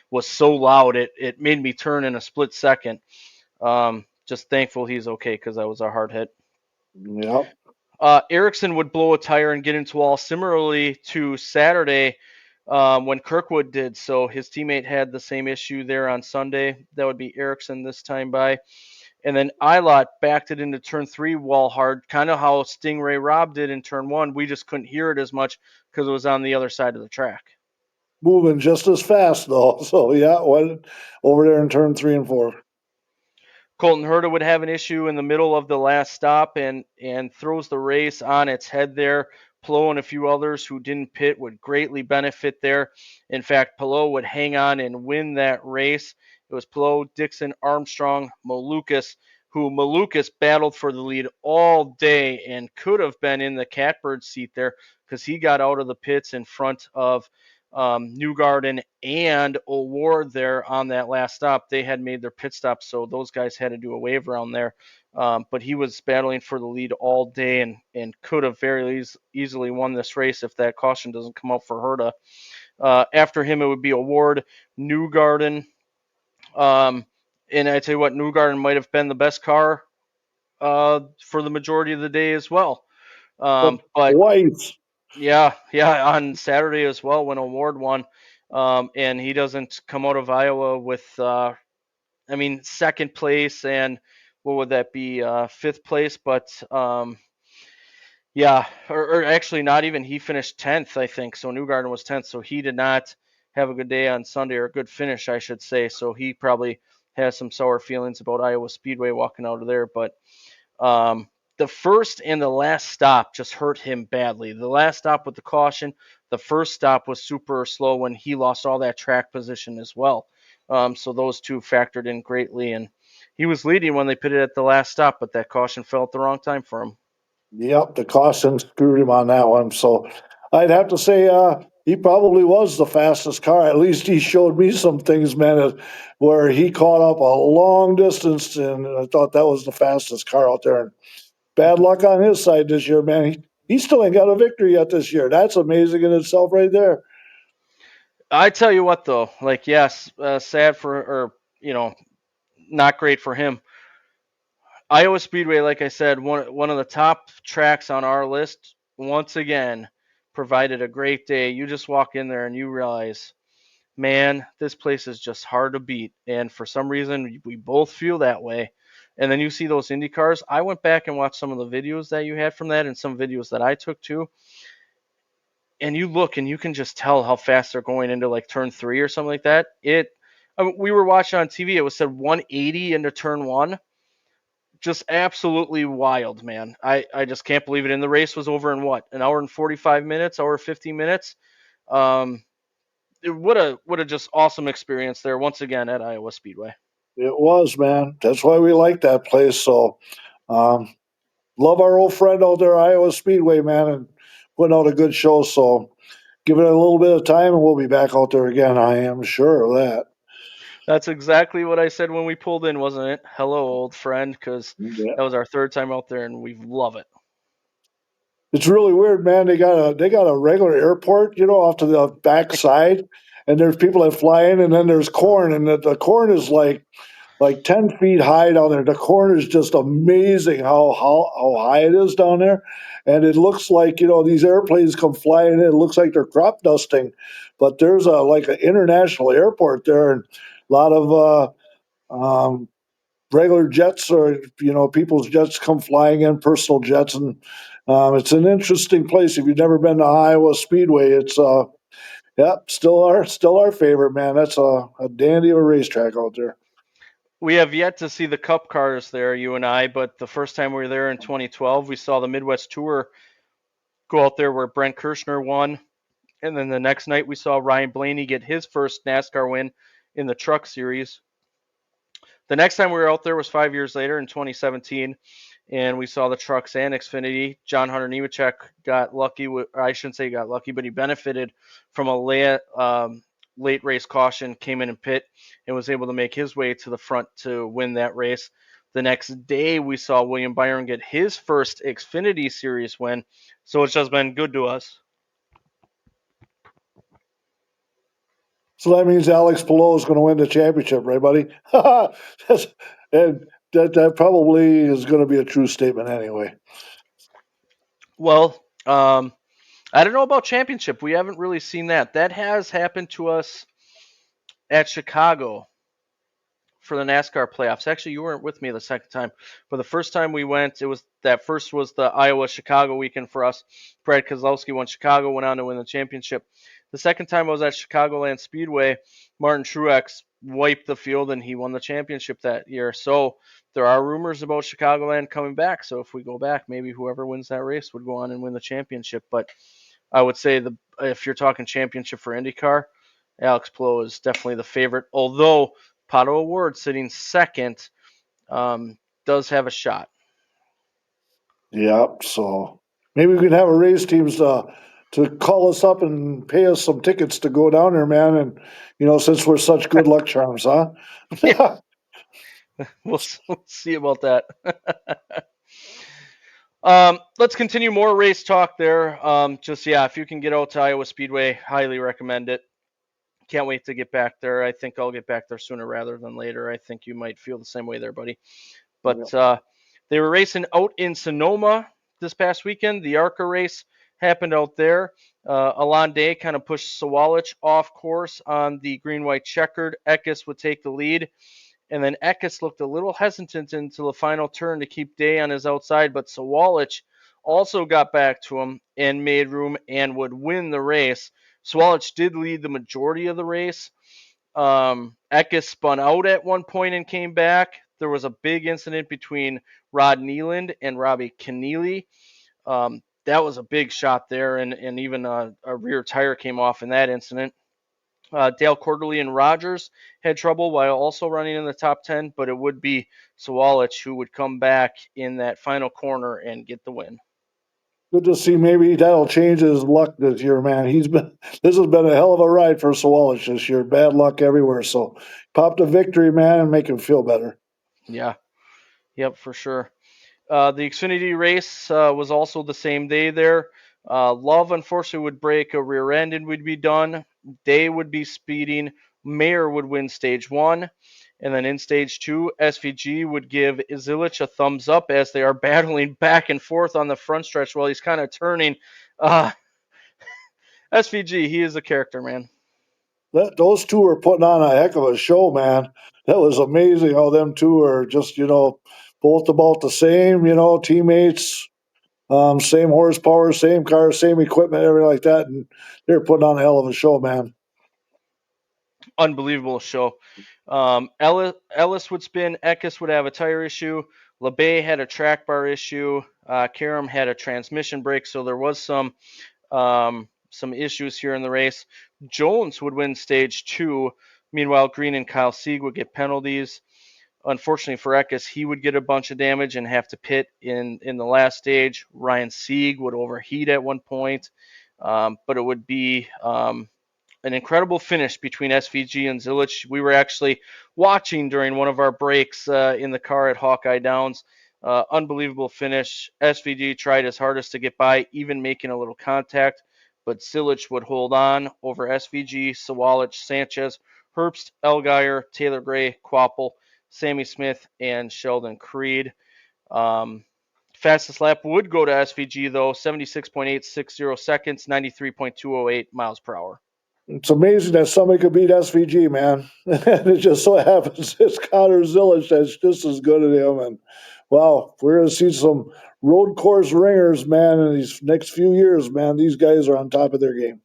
was so loud it made me turn in a split second. Just thankful he's okay because that was a hard hit. Yep. Ericsson would blow a tire and get into wall similarly to Saturday when Kirkwood did. So his teammate had the same issue there on Sunday. That would be Ericsson this time by. And then Ilott backed it into turn 3 wall hard, kind of how Stingray Robb did in turn 1. We just couldn't hear it as much because it was on the other side of the track. Moving just as fast though. So yeah, went over there in turn 3 and 4. Colton Herta would have an issue in the middle of the last stop and throws the race on its head there. Pelot and a few others who didn't pit would greatly benefit there. In fact, Pelot would hang on and win that race. It was Pelot, Dixon, Armstrong, Malukas, who Malukas battled for the lead all day and could have been in the catbird seat there because he got out of the pits in front of Newgarden and O'Ward there on that last stop. They had made their pit stop, so those guys had to do a wave around there. But he was battling for the lead all day and could have very easily won this race if that caution doesn't come out for Herta. After him, it would be O'Ward, Newgarden. And I tell you what, Newgarden might have been the best car for the majority of the day as well. But But twice. yeah, on Saturday as well when O'Ward won, and he doesn't come out of Iowa with, second place and what would that be, fifth place, but Yeah, or actually not even. He finished 10th, I think. So Newgarden was 10th. So he did not have a good day on Sunday, or a good finish, I should say. So he probably has some sour feelings about Iowa Speedway walking out of there. But um, the first and the last stop just hurt him badly. The last stop with the caution, the first stop was super slow when he lost all that track position as well. So those two factored in greatly. And he was leading when they pitted at the last stop, but that caution fell at the wrong time for him. Yep, the caution screwed him on that one. So I'd have to say he probably was the fastest car. At least he showed me some things, man, where he caught up a long distance, and I thought that was the fastest car out there. And bad luck on his side this year, man. He still ain't got a victory yet this year. That's amazing in itself, right there. I tell you what, though, like, yes, sad for, or, not great for him. Iowa Speedway, like I said, one of the top tracks on our list, once again, provided a great day. You just walk in there and you realize, man, this place is just hard to beat. And for some reason, we both feel that way. And then you see those Indy cars. I went back and watched some of the videos that you had from that, and some videos that I took too. And you look and you can just tell how fast they're going into like turn 3 or something like that. We were watching on TV. It was said 180 into turn 1. Just absolutely wild, man. I just can't believe it. And the race was over in what, an hour and 45 minutes, hour 50 minutes. Um, what a just awesome experience there once again at Iowa Speedway. It was, man. That's why we like that place. So um, love our old friend out there, Iowa Speedway, man, and putting out a good show. So give it a little bit of time and we'll be back out there again. I am sure of that. That's exactly what I said when we pulled in, wasn't it? Hello, old friend, because Yeah. that was our third time out there and we love it. It's really weird, man. They got a regular airport, off to the back side, and there's people that fly in, and then there's corn, and the corn is like 10 feet high down there. The corn is just amazing how high it is down there, and it looks like these airplanes come flying in. It looks like they're crop dusting, but there's like an international airport there, and a lot of regular jets or people's jets come flying in, personal jets, and it's an interesting place. If you've never been to Iowa Speedway, it's yeah, still our favorite, man. That's a dandy of a racetrack out there. We have yet to see the Cup cars there, you and I, but the first time we were there in 2012, we saw the Midwest Tour go out there where Brent Kirshner won. And then the next night, we saw Ryan Blaney get his first NASCAR win in the Truck Series. The next time we were out there was 5 years later in 2017, and we saw the Trucks and Xfinity. John Hunter Nemechek got lucky. I shouldn't say he got lucky, but he benefited from a late race caution, came in and pit, and was able to make his way to the front to win that race. The next day, we saw William Byron get his first Xfinity Series win, so it's just been good to us. So that means Alex Palou is going to win the championship, right, buddy? And that probably is going to be a true statement anyway. Well, I don't know about championship. We haven't really seen that. That has happened to us at Chicago for the NASCAR playoffs. Actually, you weren't with me the second time, but the first time we went, first was the Iowa Chicago weekend for us. Brad Keselowski won Chicago, went on to win the championship. The second time I was at Chicagoland Speedway, Martin Truex wiped the field and he won the championship that year. So there are rumors about Chicagoland coming back. So if we go back, maybe whoever wins that race would go on and win the championship. But I would say if you're talking championship for IndyCar, Alex Palou is definitely the favorite. Although Pato O'Ward sitting second does have a shot. Yep. So maybe we can have a race teams to call us up and pay us some tickets to go down there, man. And since we're such good luck charms, huh? Yeah, we'll see about that. Let's continue more race talk there. If you can get out to Iowa Speedway, highly recommend it. Can't wait to get back there. I think I'll get back there sooner rather than later. I think you might feel the same way there, buddy. But they were racing out in Sonoma this past weekend. The ARCA race happened out there. Alon Day kind of pushed Sawalich off course on the green-white checkered. Eckes would take the lead. And then Eckes looked a little hesitant into the final turn to keep Day on his outside, but Sawalich also got back to him and made room and would win the race. Schwaller did lead the majority of the race. Eckes spun out at one point and came back. There was a big incident between Rod Nealand and Robbie Keneally. That was a big shot there, and even a rear tire came off in that incident. Dale Quarterly and Rogers had trouble while also running in the top 10, but it would be Sawalich who would come back in that final corner and get the win. Good to see. Maybe that'll change his luck this year, man. This has been a hell of a ride for Sawalich this year. Bad luck everywhere. So pop the victory, man, and make him feel better. Yeah, yep, for sure. The Xfinity race was also the same day there. Love, unfortunately, would break a rear end and would be done. Day would be speeding. Mayer would win stage 1. And then in stage 2, SVG would give Zilich a thumbs up as they are battling back and forth on the front stretch while he's kind of turning. SVG, he is a character, man. Those two are putting on a heck of a show, man. That was amazing how them two are just, both about the same, teammates, same horsepower, same car, same equipment, everything like that. And they're putting on a hell of a show, man. Unbelievable show. Ellis would spin. Eckes would have a tire issue. LeBay had a track bar issue. Karam had a transmission break. So there was some issues here in the race. Jones would win stage 2. Meanwhile, Green and Kyle Sieg would get penalties. Unfortunately for Eckes, he would get a bunch of damage and have to pit in the last stage. Ryan Sieg would overheat at one point. But it would be an incredible finish between SVG and Zilich. We were actually watching during one of our breaks in the car at Hawkeye Downs. Unbelievable finish. SVG tried his hardest to get by, even making a little contact, but Zilich would hold on over SVG, Sawalich, Sanchez, Herbst, Elgire, Taylor Gray, Quapple, Sammy Smith, and Sheldon Creed. Fastest lap would go to SVG, though, 76.860 seconds, 93.208 miles per hour. It's amazing that somebody could beat SVG, man. And it just so happens it's Connor Zilich that's just as good as him. And wow, we're going to see some road course ringers, man, in these next few years, man. These guys are on top of their game.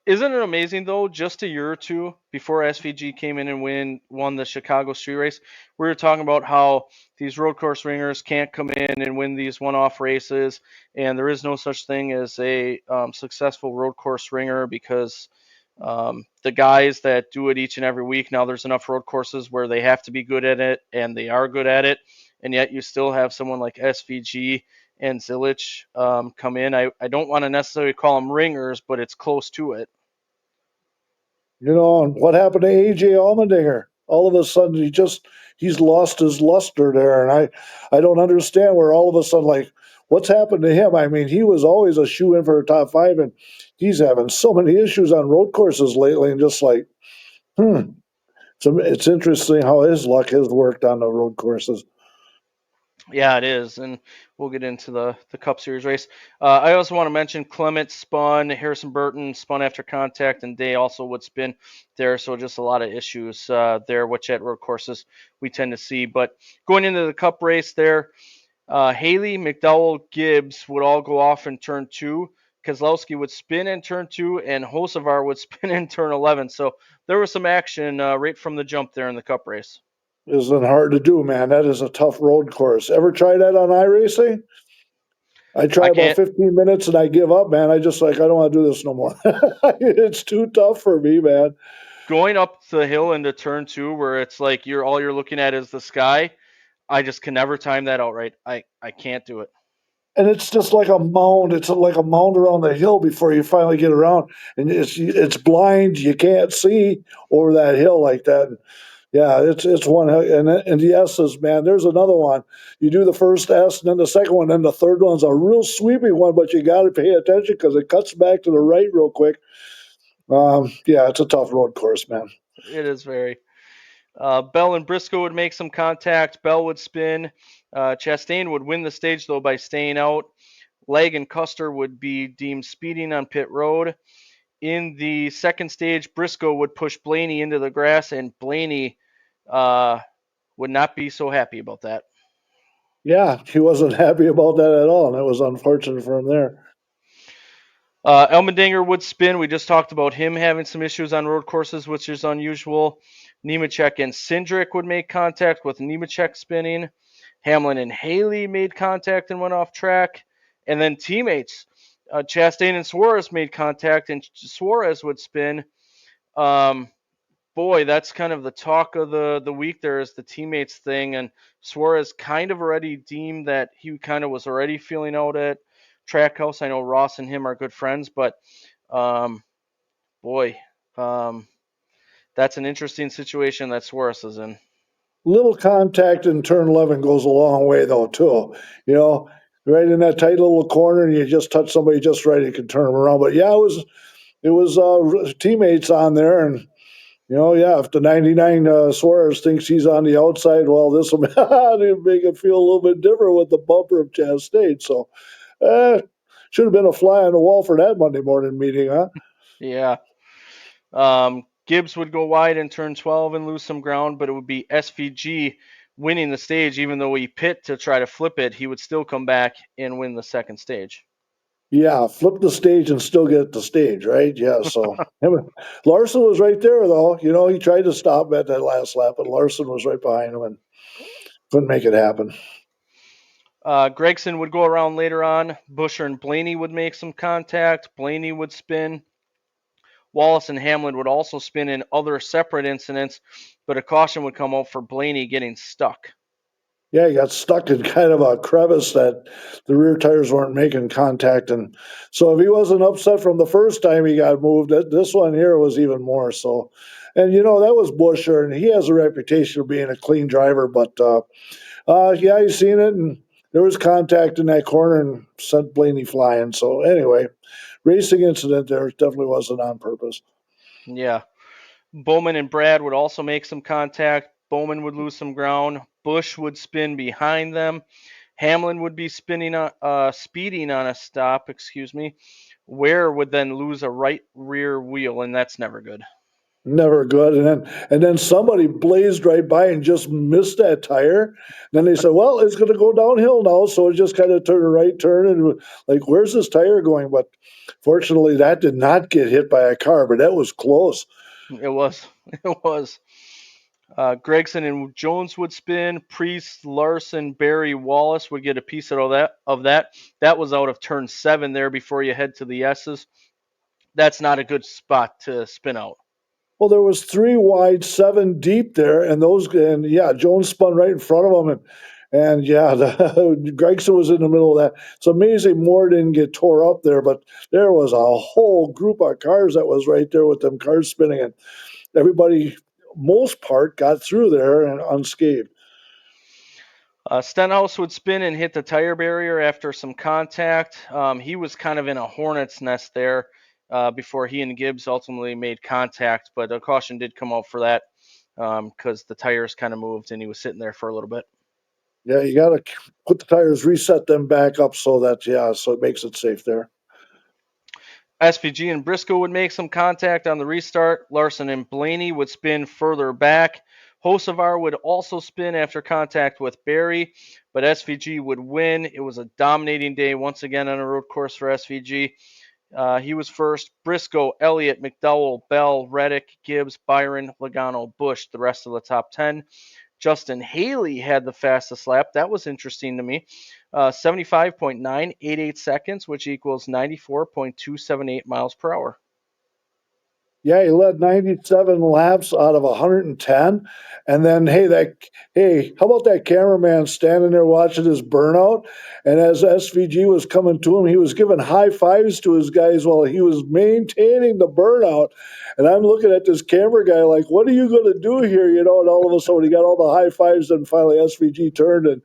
Isn't it amazing, though, just a year or two before SVG came in and won the Chicago street race, we were talking about how these road course ringers can't come in and win these one-off races, and there is no such thing as a successful road course ringer because the guys that do it each and every week, now there's enough road courses where they have to be good at it, and they are good at it, and yet you still have someone like SVG and Zilich come in. I don't want to necessarily call them ringers, but it's close to it. And what happened to AJ Allmendinger? All of a sudden, he's lost his luster there, and I don't understand where all of a sudden, like, what's happened to him? I mean, he was always a shoe in for a top 5, and he's having so many issues on road courses lately, and just like, So it's interesting how his luck has worked on the road courses. Yeah, it is, and we'll get into the Cup Series race. I also want to mention Clement spun, Harrison Burton spun after contact, and Day also would spin there. So just a lot of issues there, which at road courses we tend to see. But going into the Cup race there, Haley, McDowell, Gibbs would all go off in turn 2. Kozlowski would spin in turn 2, and Hocevar would spin in turn 11. So there was some action right from the jump there in the Cup race. Isn't hard to do, man. That is a tough road course. Ever try that on iRacing? I try I about can't 15 minutes and I give up, man. I don't want to do this no more. It's too tough for me, man. going up the hill into turn 2 where it's like all you're looking at is the sky. I just can never time that out right. I can't do it. And it's just like a mound. It's like a mound around the hill before you finally get around. And it's blind. You can't see over that hill like that. Yeah, it's one, and the S's, man. There's another one. You do the first S, and then the second one, and the third one's a real sweepy one, but you got to pay attention because it cuts back to the right real quick. Yeah, it's a tough road course, man. It is very. Bell and Briscoe would make some contact. Bell would spin. Chastain would win the stage, though, by staying out. Legg and Custer would be deemed speeding on pit road. In the second stage, Briscoe would push Blaney into the grass, and Blaney would not be so happy about that. Yeah, he wasn't happy about that at all, and it was unfortunate for him there. Elmendinger would spin. We just talked about him having some issues on road courses, which is unusual. Nemechek and Cindric would make contact with Nemechek spinning. Hamlin and Haley made contact and went off track. And then teammates, Chastain and Suarez made contact, and Suarez would spin. Um, Boy, that's kind of the talk of the week. There is the teammates thing, and Suarez kind of already deemed that he kind of was already feeling out at Trackhouse. I know Ross and him are good friends, but um, boy, um, that's an interesting situation that Suarez is in. Little contact in turn 11 goes a long way, though, too. You know, right in that tight little corner, and you just touch somebody just right, you can turn them around. But yeah, it was teammates on there, and yeah, if the 99 Suarez thinks he's on the outside, well, this will make it feel a little bit different with the bumper of Chastain. So, should have been a fly on the wall for that Monday morning meeting, huh? Yeah. Gibbs would go wide in turn 12 and lose some ground, but it would be SVG winning the stage. Even though he pit to try to flip it, he would still come back and win the second stage. Yeah, flip the stage and still get the stage, right? Yeah, so Larson was right there, though. He tried to stop at that last lap, but Larson was right behind him and couldn't make it happen. Gregson would go around later on. Busher and Blaney would make some contact. Blaney would spin. Wallace and Hamlin would also spin in other separate incidents, but a caution would come out for Blaney getting stuck. Yeah, he got stuck in kind of a crevice that the rear tires weren't making contact. And so if he wasn't upset from the first time he got moved, this one here was even more so. And, that was Busher, and he has a reputation of being a clean driver. But, yeah, you seen it, and there was contact in that corner and sent Blaney flying. So anyway, racing incident there definitely wasn't on purpose. Yeah. Bowman and Brad would also make some contact. Bowman would lose some ground. Busch would spin behind them. Hamlin would be speeding on a stop, Ware would then lose a right rear wheel, and that's never good. Never good. And then somebody blazed right by and just missed that tire. Then they said, "Well, it's going to go downhill now," so it just kind of turned a right turn and like, where's this tire going? But fortunately, that did not get hit by a car, but that was close. It was. It was. Gregson and Jones would spin. Priest, Larson, Barry, Wallace would get a piece of that. That was out of turn 7 there before you head to the S's. That's not a good spot to spin out. Well, there was 3 wide, 7 deep there, and yeah, Jones spun right in front of him, and yeah, Gregson was in the middle of that. It's amazing Moore didn't get tore up there, but there was a whole group of cars that was right there with them cars spinning, and everybody, most part, got through there and unscathed. Stenhouse would spin and hit the tire barrier after some contact. He was kind of in a hornet's nest there before he and Gibbs ultimately made contact, but a caution did come out for that because the tires kind of moved and he was sitting there for a little bit. Yeah, you got to put the tires, reset them back up so it makes it safe there. SVG and Briscoe would make some contact on the restart. Larson and Blaney would spin further back. Hocevar would also spin after contact with Barry, but SVG would win. It was a dominating day once again on a road course for SVG. He was first. Briscoe, Elliott, McDowell, Bell, Reddick, Gibbs, Byron, Logano, Busch, the rest of the top 10. Justin Haley had the fastest lap. That was interesting to me. 75.988 seconds, which equals 94.278 miles per hour. Yeah, he led 97 laps out of 110. And then, how about that cameraman standing there watching his burnout? And as SVG was coming to him, he was giving high fives to his guys while he was maintaining the burnout. And I'm looking at this camera guy like, what are you going to do here? And all of a sudden he got all the high fives, and finally SVG turned and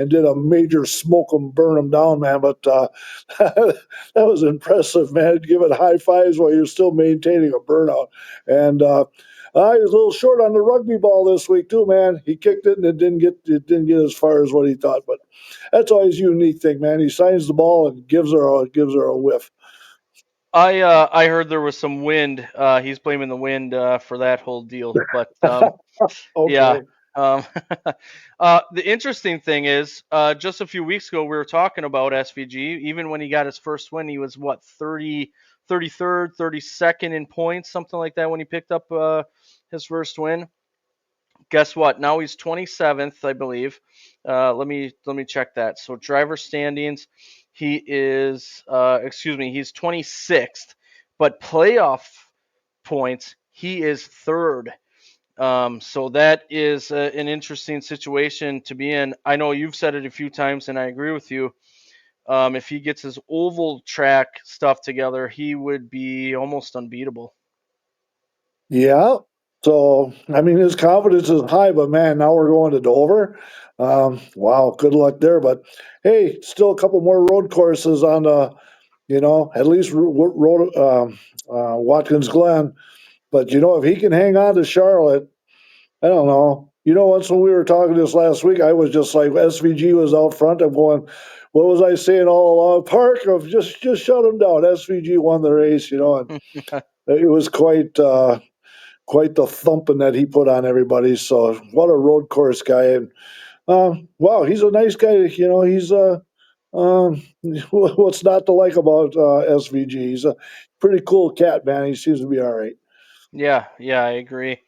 did a major smoke him, burn him down, man. But that was impressive, man, giving high fives while you're still maintaining a burnout. And he was a little short on the rugby ball this week too, man. He kicked it and it didn't get as far as what he thought. But that's always a unique thing, man. He signs the ball and gives her a whiff. I heard there was some wind. He's blaming the wind for that whole deal. But yeah, Okay. Um, the interesting thing is, just a few weeks ago, we were talking about SVG. Even when he got his first win, he was what, 33rd, 32nd in points, something like that when he picked up his first win. Guess what? Now he's 27th, I believe. Let me check that. So driver standings, he is he's 26th, but playoff points, he is third. So that is an interesting situation to be in. I know you've said it a few times, and I agree with you. If he gets his oval track stuff together, he would be almost unbeatable. Yeah. So, I mean, his confidence is high, but man, now we're going to Dover. Wow, good luck there. But hey, still a couple more road courses on the, at least road, Watkins Glen. But, if he can hang on to Charlotte, I don't know. Once when we were talking this last week, I was just like, SVG was out front. I'm going, what was I saying all along? Park of just shut him down. SVG won the race, and it was quite the thumping that he put on everybody. So what a road course guy. And wow, he's a nice guy. He's what's not to like about SVG? He's a pretty cool cat, man. He seems to be all right. Yeah, I agree.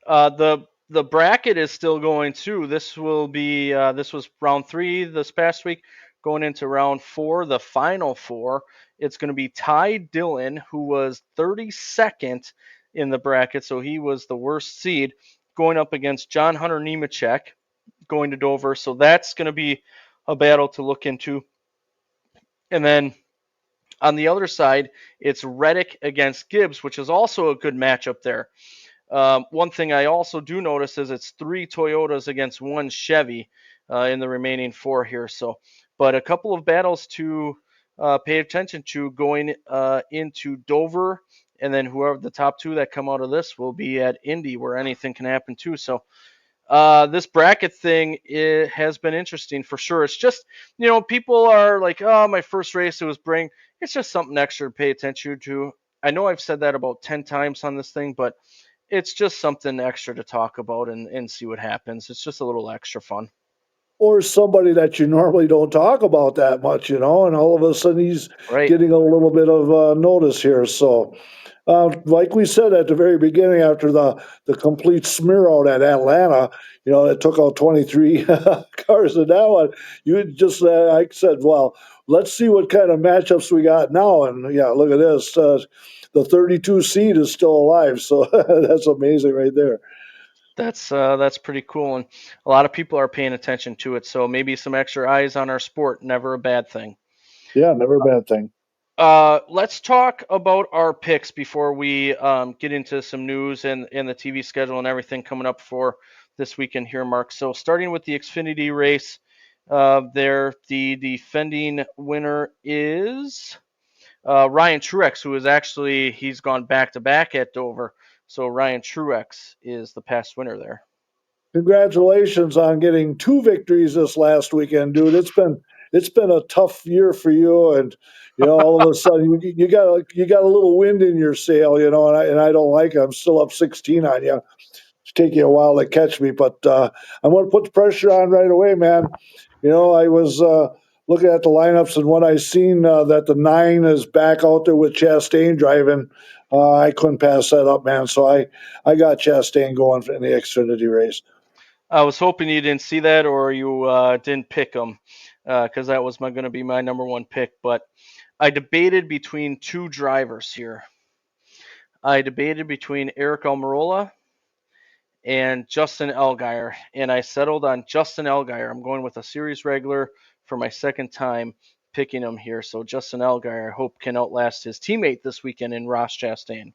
The bracket is still going too. This will be this was round 3 this past week, going into round 4, the final 4. It's going to be Ty Dillon, who was 32nd in the bracket, so he was the worst seed, going up against John Hunter Nemechek, going to Dover. So that's going to be a battle to look into. And then on the other side, it's Reddick against Gibbs, which is also a good matchup there. One thing I also do notice is it's 3 Toyotas against 1 Chevy in the remaining 4 here. So, but a couple of battles to pay attention to going into Dover, and then whoever the top 2 that come out of this will be at Indy, where anything can happen too. So this bracket thing, it has been interesting for sure. It's just, people are like, oh, my first race, it was bring. It's just something extra to pay attention to. I know I've said that about 10 times on this thing, but it's just something extra to talk about and see what happens. It's just a little extra fun. Or somebody that you normally don't talk about that much, and all of a sudden he's Right. getting a little bit of notice here. So, like we said at the very beginning, after the complete smear out at Atlanta, it took out 23 cars in that one. You just, I said, well, let's see what kind of matchups we got now. And yeah, look at this. The 32 seed is still alive. So that's amazing right there. That's pretty cool, and a lot of people are paying attention to it. So maybe some extra eyes on our sport, never a bad thing. Yeah, never a bad thing. Let's talk about our picks before we get into some news and the TV schedule and everything coming up for this weekend here, Mark. So starting with the Xfinity race, there the defending winner is Ryan Truex, who is actually he's gone back to back at Dover. So Ryan Truex is the past winner there. Congratulations on getting 2 victories this last weekend, dude. It's been a tough year for you, and all of a sudden you got a little wind in your sail, and I don't like it. I'm still up 16 on you. It's taking you a while to catch me, but I'm going to put the pressure on right away, man. I was looking at the lineups, and when I seen that the 9 is back out there with Chastain driving, I couldn't pass that up, man. So I got Chastain going in the Xfinity race. I was hoping you didn't see that or you didn't pick him because that was going to be my number 1 pick. But I debated between 2 drivers here. I debated between Eric Almirola and Justin Allgaier, and I settled on Justin Allgaier. I'm going with a series regular for my second time picking him here. So Justin Allgaier, I hope, can outlast his teammate this weekend in Ross Chastain.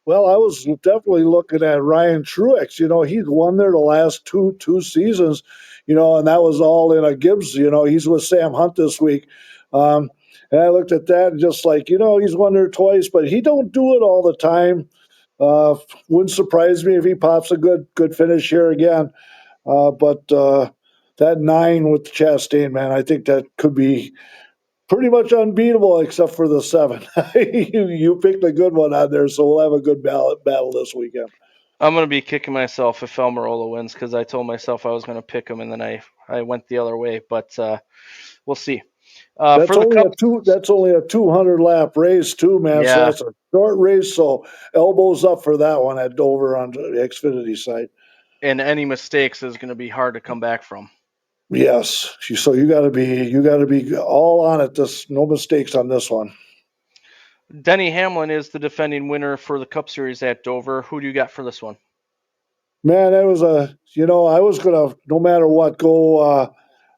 Well, I was definitely looking at Ryan Truex. He's won there the last two seasons, and that was all in a Gibbs. He's with Sam Hunt this week. And I looked at that and just like, he's won there twice, but he don't do it all the time. Wouldn't surprise me if he pops a good finish here again. But that 9 with Chastain, man, I think that could be pretty much unbeatable except for the 7. You picked a good one on there, so we'll have a good battle this weekend. I'm going to be kicking myself if Almirola wins because I told myself I was going to pick him and then I went the other way. But we'll see. For That's the only Cup, a two. That's only a 200 lap race too, man. So yeah, that's a short race. So elbows up for that one at Dover on the Xfinity side. and any mistakes is going to be hard to come back from. Yes. So you got to be all on it. This no mistakes on this one. Denny Hamlin is the defending winner for the Cup Series at Dover. Who do you got for this one? Man, that was I was gonna no matter what go.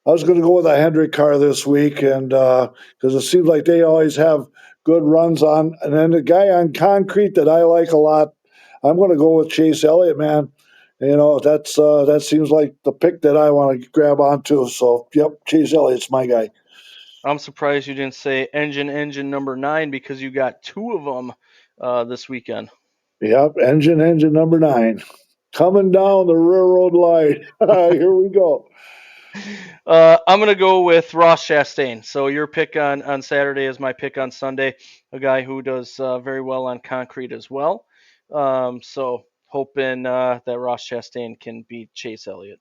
I was going to go with a Hendrick car this week, and because it seems like they always have good runs on. And then the guy on concrete that I like a lot, I'm going to go with Chase Elliott, man. That seems like the pick that I want to grab onto. So, yep, Chase Elliott's my guy. I'm surprised you didn't say engine number 9 because you got two of them this weekend. Yep, engine number 9, coming down the railroad line. Here we go. I'm going to go with Ross Chastain. So your pick on Saturday is my pick on Sunday, a guy who does very well on concrete as well. So hoping that Ross Chastain can beat Chase Elliott.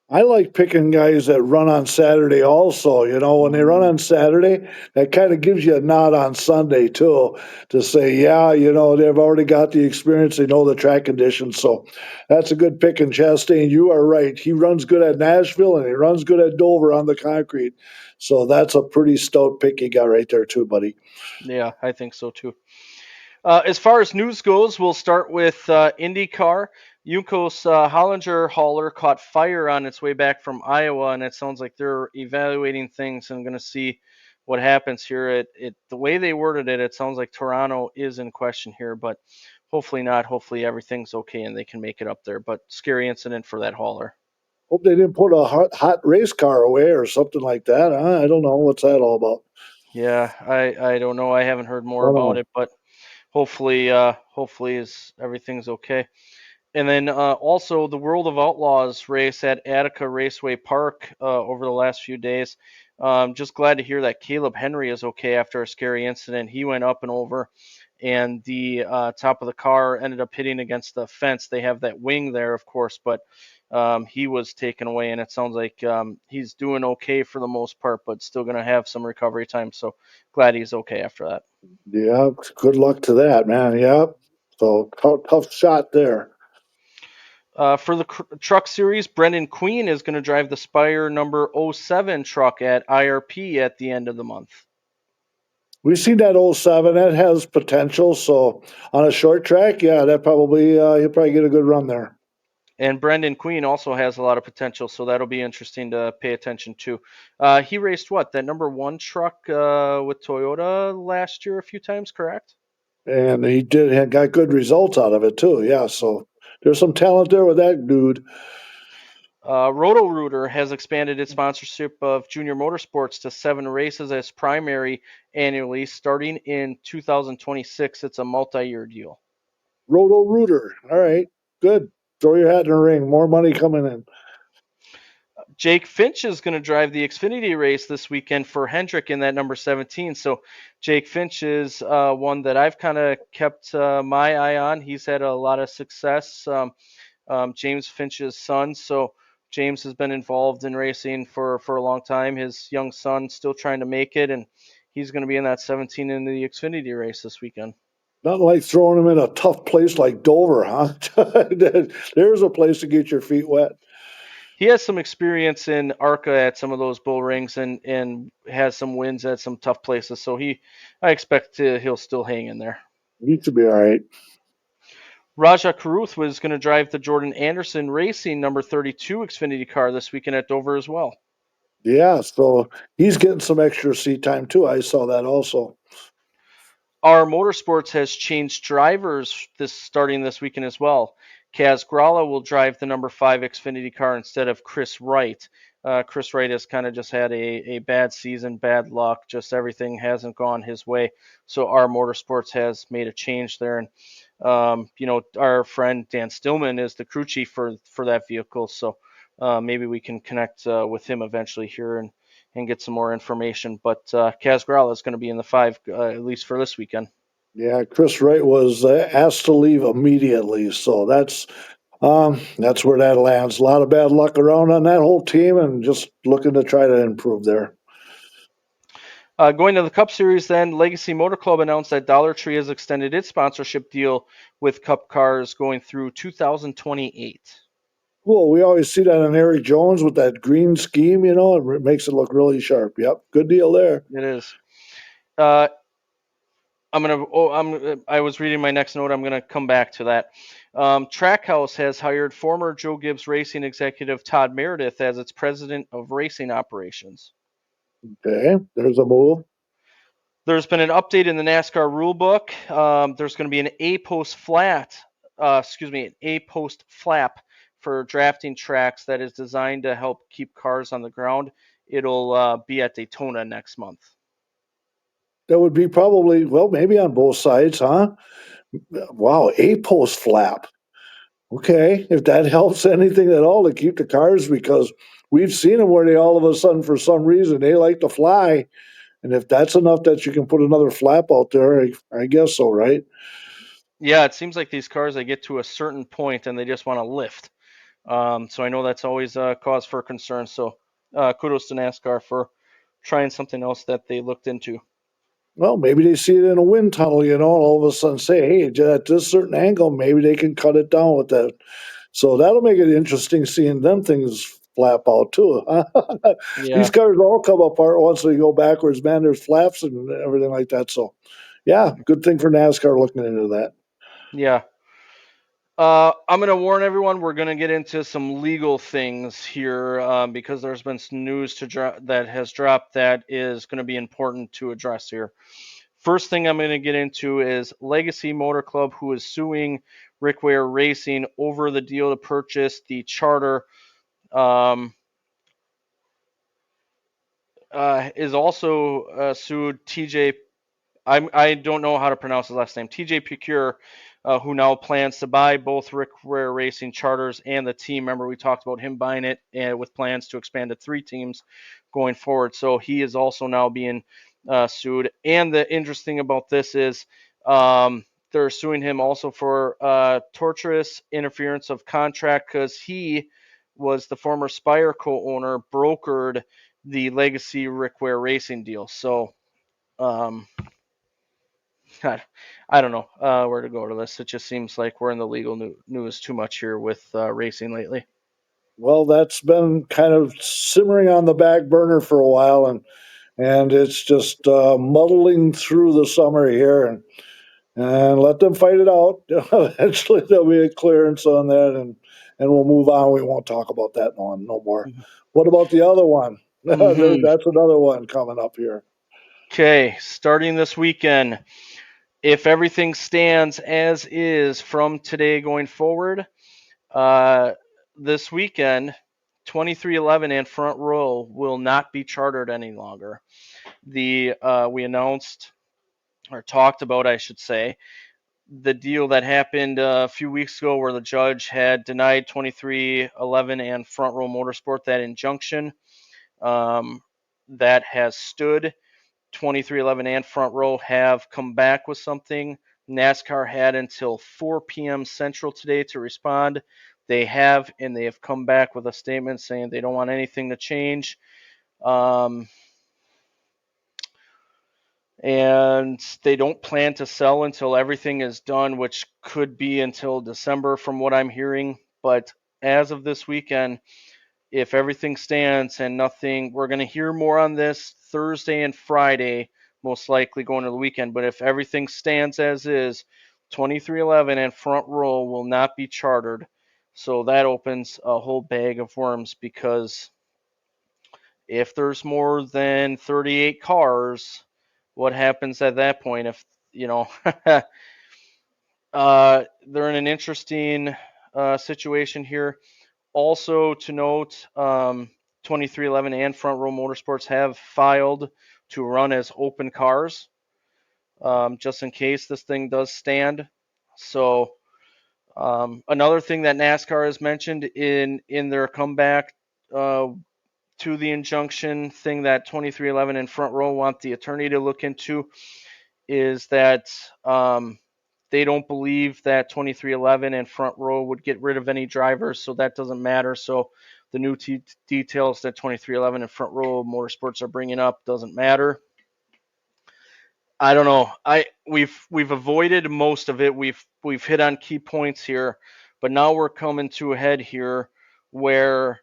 I like picking guys that run on Saturday also. When they run Mm, on Saturday, that kind of gives you a nod on Sunday too, to say, yeah, they've already got the experience, they know the track conditions. So that's a good pick. And Chastain, you are right. He runs good at Nashville and he runs good at Dover on the concrete. So that's a pretty stout pick you got right there too, buddy. yeah, I think so too. As far as news goes, we'll start with IndyCar. Yukos Hollinger hauler caught fire on its way back from Iowa, and it sounds like they're evaluating things and going to see what happens here. The way they worded it, it sounds like Toronto is in question here, but hopefully not. Hopefully everything's okay and they can make it up there. But scary incident for that hauler. Hope they didn't put a hot race car away or something like that. I don't know. What's that all about? Yeah, I don't know. I haven't heard more I don't about know. it, but hopefully is everything's okay. And then also the World of Outlaws race at Attica Raceway Park over the last few days. Just glad to hear that Caleb Henry is okay after a scary incident. He went up and over, and the top of the car ended up hitting against the fence. They have that wing there, of course, but he was taken away, and it sounds like he's doing okay for the most part, but still going to have some recovery time. So glad he's okay after that. Yeah, good luck to that, man. Yeah. So tough shot there. For the truck series, Brendan Queen is going to drive the Spire number '07 truck at IRP at the end of the month. We've seen that old seven. That has potential. So on a short track, yeah, that probably he'll probably get a good run there. And Brendan Queen also has a lot of potential, so that'll be interesting to pay attention to. He raced what? That number 1 truck with Toyota last year a few times, correct? And he got good results out of it too. Yeah. So there's some talent there with that dude. Roto-Rooter has expanded its sponsorship of Junior Motorsports to 7 races as primary annually starting in 2026. It's a multi-year deal. Roto Rooter. All right. Good. Throw your hat in the ring. More money coming in. Jake Finch is going to drive the Xfinity race this weekend for Hendrick in that number 17. So Jake Finch is one that I've kind of kept my eye on. He's had a lot of success. James Finch's son. So James has been involved in racing for a long time. His young son still trying to make it, and he's going to be in that 17 in the Xfinity race this weekend. Not like throwing him in a tough place like Dover, huh? There's a place to get your feet wet. He has some experience in ARCA at some of those bull rings and has some wins at some tough places. So I expect he'll still hang in there. He should be all right. Raja Karuth was going to drive the Jordan Anderson Racing number 32 Xfinity car this weekend at Dover as well. Yeah, so he's getting some extra seat time too. I saw that also. Our Motorsports has changed drivers starting this weekend as well. Kaz Gralla will drive the number 5 Xfinity car instead of Chris Wright. Chris Wright has kind of just had a bad season, bad luck, just everything hasn't gone his way. So our Motorsports has made a change there. And, our friend Dan Stillman is the crew chief for that vehicle. So maybe we can connect with him eventually here and get some more information. But Kaz Gralla is going to be in the 5, at least for this weekend. Yeah, Chris Wright was asked to leave immediately, so that's where that lands. A lot of bad luck around on that whole team, and just looking to try to improve there. Going to the Cup Series, then Legacy Motor Club announced that Dollar Tree has extended its sponsorship deal with Cup cars going through 2028. Cool. We always see that on Eric Jones with that green scheme. It makes it look really sharp. Yep, good deal there. It is. Uh, I was reading my next note. I'm gonna come back to that. Trackhouse has hired former Joe Gibbs Racing executive Todd Meredith as its president of racing operations. Okay, there's a move. There's been an update in the NASCAR rulebook. There's going to be an an A post flap for drafting tracks that is designed to help keep cars on the ground. It'll be at Daytona next month. That would be probably, well, maybe on both sides, huh? Wow, a post flap. Okay, if that helps anything at all to keep the cars, because we've seen them where they all of a sudden, for some reason, they like to fly. And if that's enough that you can put another flap out there, I guess so, right? Yeah, it seems like these cars, they get to a certain point and they just want to lift. So I know that's always a cause for concern. So kudos to NASCAR for trying something else that they looked into. Well, maybe they see it in a wind tunnel, and all of a sudden say, hey, at this certain angle, maybe they can cut it down with that. So that'll make it interesting seeing them things flap out too. These Yeah, cars all come apart once they go backwards, man. There's flaps and everything like that. So, yeah, good thing for NASCAR looking into that. yeah. I'm going to warn everyone, we're going to get into some legal things here because there's been some news that has dropped that is going to be important to address here. First thing I'm going to get into is Legacy Motor Club, who is suing Rick Ware Racing over the deal to purchase the charter, is also sued TJ. I don't know how to pronounce his last name. TJ Pecure, who now plans to buy both Rick Ware Racing charters and the team. Remember, we talked about him buying it and with plans to expand to 3 teams going forward. So he is also now being sued. And the interesting about this is they're suing him also for tortious interference of contract because he was the former Spire co-owner, brokered the Legacy Rick Ware Racing deal. So um, I don't know where to go to this. It just seems like we're in the legal news too much here with racing lately. Well, that's been kind of simmering on the back burner for a while, and it's just muddling through the summer here, and let them fight it out. Eventually, there'll be a clearance on that, and we'll move on. We won't talk about that no more. What about the other one? Mm-hmm. That's another one coming up here. Okay, starting this weekend, if everything stands as is from today going forward, this weekend, 2311 and Front Row will not be chartered any longer. We announced or talked about, I should say, the deal that happened a few weeks ago where the judge had denied 2311 and Front Row Motorsport that injunction. That has stood. 2311 and Front Row have come back with something. NASCAR had until 4 p.m. Central today to respond. They have, and they have come back with a statement saying they don't want anything to change. And they don't plan to sell until everything is done, which could be until December from what I'm hearing. But as of this weekend, if everything stands and nothing, we're going to hear more on this Thursday and Friday, most likely going to the weekend. But if everything stands as is, 2311 and Front Row will not be chartered. So that opens a whole bag of worms because if there's more than 38 cars, what happens at that point? If, they're in an interesting situation here. Also to note, 2311 and Front Row Motorsports have filed to run as open cars, just in case this thing does stand. So another thing that NASCAR has mentioned in their comeback to the injunction thing that 2311 and Front Row want the attorney to look into is that they don't believe that 2311 and front row would get rid of any drivers, so that doesn't matter. So the new details that 2311 and front row motorsports are bringing up doesn't matter. I don't know. We've avoided most of it. We've hit on key points here, but now we're coming to a head here where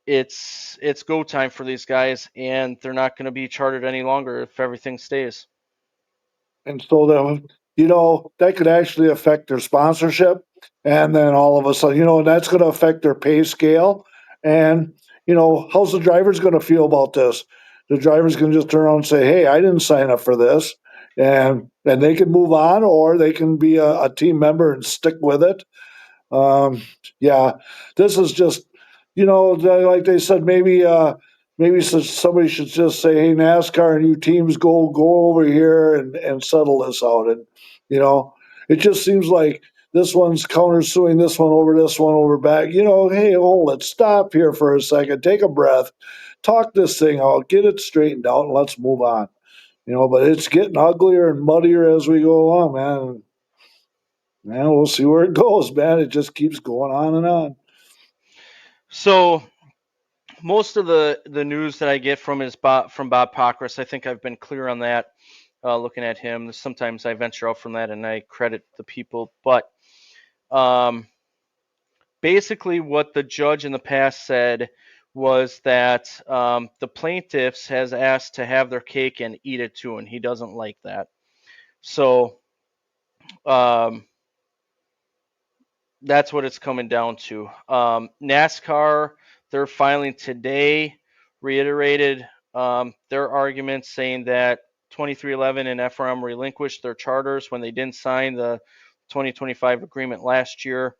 it's go time for these guys, and they're not going to be chartered any longer if everything stays. And so that, that could actually affect their sponsorship. And then all of a sudden, and that's going to affect their pay scale. And, how's the driver's going to feel about this? The driver's going to just turn around and say, hey, I didn't sign up for this. And they can move on, or they can be a team member and stick with it. Um, yeah, this is just, like they said, maybe somebody should just say, "Hey, NASCAR and you teams, go over here and settle this out." And it just seems like this one's countersuing this one over back. Hey, let's stop here for a second, take a breath, talk this thing out, get it straightened out, and let's move on. But it's getting uglier and muddier as we go along, man. Man, we'll see where it goes, man. It just keeps going on and on. So most of the news that I get from from Bob Pockrass. I think I've been clear on that. Looking at him, sometimes I venture out from that and I credit the people, but basically what the judge in the past said was that the plaintiffs has asked to have their cake and eat it too, and he doesn't like that. So that's what it's coming down to. NASCAR, they're filing today, reiterated their argument, saying that 2311 and FRM relinquished their charters when they didn't sign the 2025 agreement last year.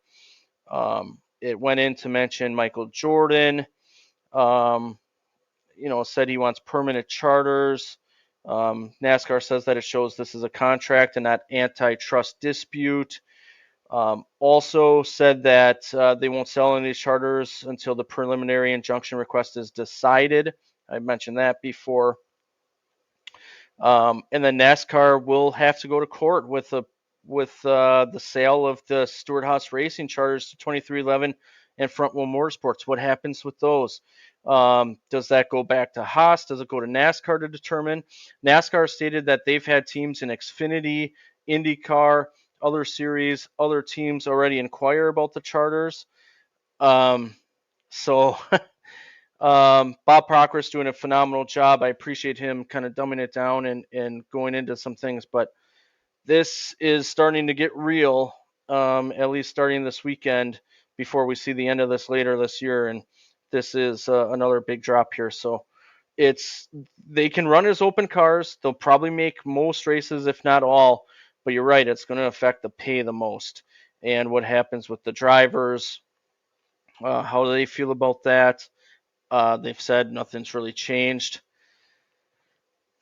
It went in to mention Michael Jordan, said he wants permanent charters. NASCAR says that it shows this is a contract and not antitrust dispute. Also said that they won't sell any charters until the preliminary injunction request is decided. I mentioned that before. And then NASCAR will have to go to court with the sale of the Stewart-Haas Racing charters to 2311 and Front Wheel Motorsports. What happens with those? Does that go back to Haas? Does it go to NASCAR to determine? NASCAR stated that they've had teams in Xfinity, IndyCar, other series, other teams already inquire about the charters. So Bob Proctor's doing a phenomenal job. I appreciate him kind of dumbing it down and going into some things, but this is starting to get real, at least starting this weekend before we see the end of this later this year. And this is another big drop here. So they can run as open cars. They'll probably make most races, if not all. But you're right, it's going to affect the pay the most. And what happens with the drivers, how do they feel about that? They've said nothing's really changed.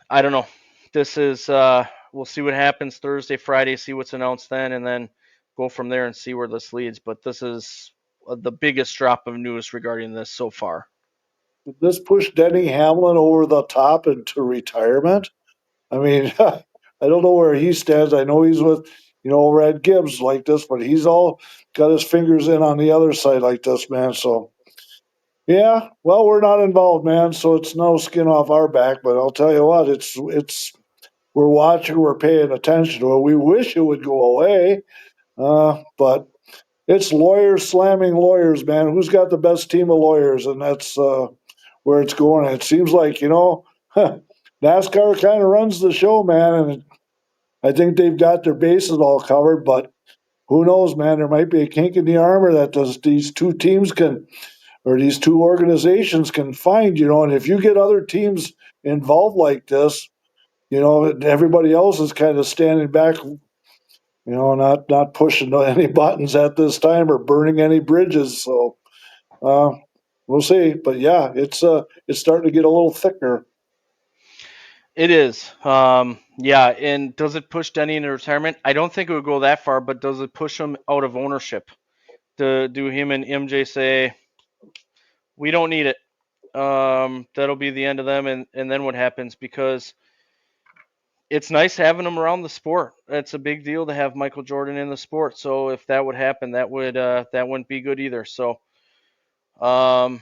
I don't know. This is we'll see what happens Thursday, Friday, see what's announced then, and then go from there and see where this leads. But this is the biggest drop of news regarding this so far. Did this push Denny Hamlin over the top into retirement? I mean, I don't know where he stands. I know he's with, Red Gibbs like this, but he's all got his fingers in on the other side like this, man. So, yeah, well, we're not involved, man. So it's no skin off our back. But I'll tell you what, we're watching, we're paying attention to it. We wish it would go away, but it's lawyers slamming lawyers, man. Who's got the best team of lawyers? And that's where it's going. And it seems like, NASCAR kind of runs the show, man. And I think they've got their bases all covered, but who knows, man? There might be a kink in the armor that these two teams or these two organizations can find, and if you get other teams involved like this, everybody else is kind of standing back, not pushing any buttons at this time or burning any bridges. So we'll see. But yeah, it's starting to get a little thicker. It is. Yeah, and does it push Denny into retirement? I don't think it would go that far, but does it push him out of ownership? Do him and MJ say, we don't need it? That'll be the end of them, and then what happens? Because it's nice having him around the sport. It's a big deal to have Michael Jordan in the sport. So if that would happen, that wouldn't be good either. So um,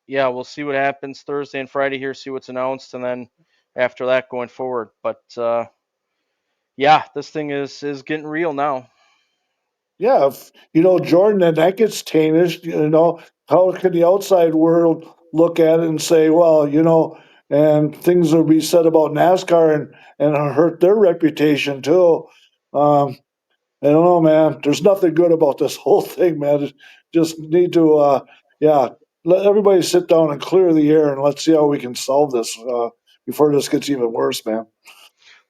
yeah, we'll see what happens Thursday and Friday here. See what's announced, and then after that going forward. But yeah, this thing is getting real now. Yeah, if, Jordan, and that gets tainted, how can the outside world look at it and say, well, and things will be said about NASCAR and hurt their reputation too. Um, I don't know, man. There's nothing good about this whole thing, man. Just need to, yeah, let everybody sit down and clear the air and let's see how we can solve this before this gets even worse, man.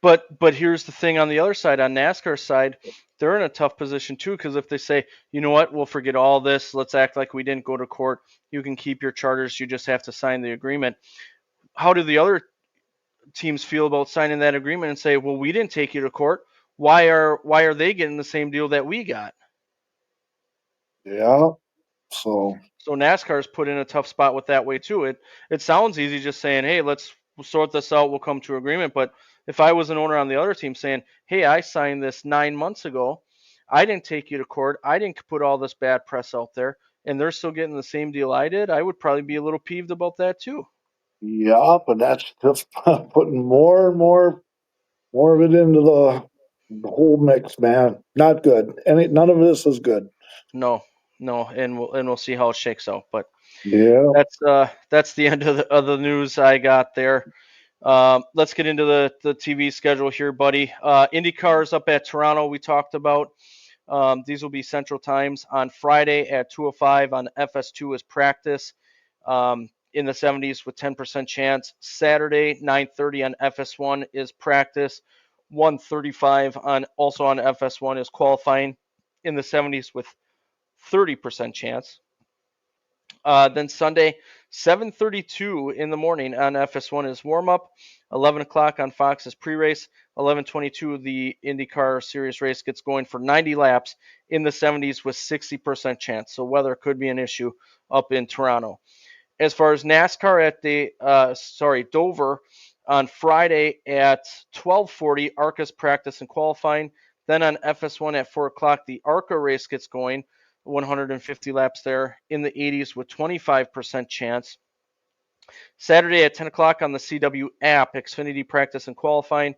But here's the thing on the other side, on NASCAR side, they're in a tough position too, because if they say, you know what, we'll forget all this, let's act like we didn't go to court, you can keep your charters, you just have to sign the agreement. How do the other teams feel about signing that agreement and say, well, we didn't take you to court? Why are they getting the same deal that we got? Yeah. So So NASCAR's put in a tough spot with that way too. It sounds easy just saying, hey, let's sort this out, we'll come to agreement. But if I was an owner on the other team saying, hey, I signed this 9 months ago, I didn't take you to court, I didn't put all this bad press out there, and they're still getting the same deal I did, I would probably be a little peeved about that too. yeah, but that's just putting more and more of it into the whole mix, man. Not good. None of this is good. No, no, and we'll see how it shakes out. But Yeah. that's the end of the news I got there. Let's get into the TV schedule here, buddy. IndyCar is up at Toronto. We talked about these will be Central Times on Friday at 2:05 on FS2 as practice in the 70s with 10% chance. Saturday 9:30 on FS1 is practice. 1:35 on also on FS1 is qualifying in the 70s with 30% chance. Then Sunday, 7:32 in the morning on FS1 is warm up. 11 o'clock on Fox is pre-race. 11:22 the IndyCar Series race gets going for 90 laps in the 70s with 60% chance. So weather could be an issue up in Toronto. As far as NASCAR at the Dover on Friday at 12:40, ARCA's practice and qualifying. Then on FS1 at 4 o'clock, the ARCA race gets going. 150 laps there in the 80s with 25% chance. Saturday at 10 o'clock on the CW app, Xfinity practice and qualifying.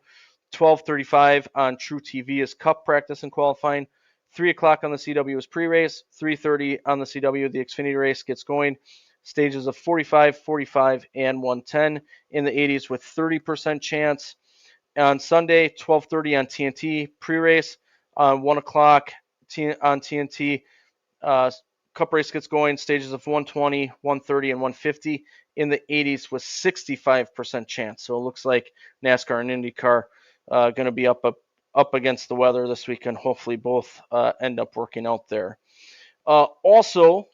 12:35 on True TV is Cup practice and qualifying. 3 o'clock on the CW is pre-race. 3:30 on the CW, the Xfinity race gets going. Stages of 45, 45, and 110 in the 80s with 30% chance. On Sunday, 12:30 on TNT, pre-race. On 1 o'clock on TNT, Cup race gets going, stages of 120, 130, and 150 in the 80s with 65% chance. So it looks like NASCAR and IndyCar going to be up against the weather this weekend. Hopefully both end up working out there. Also,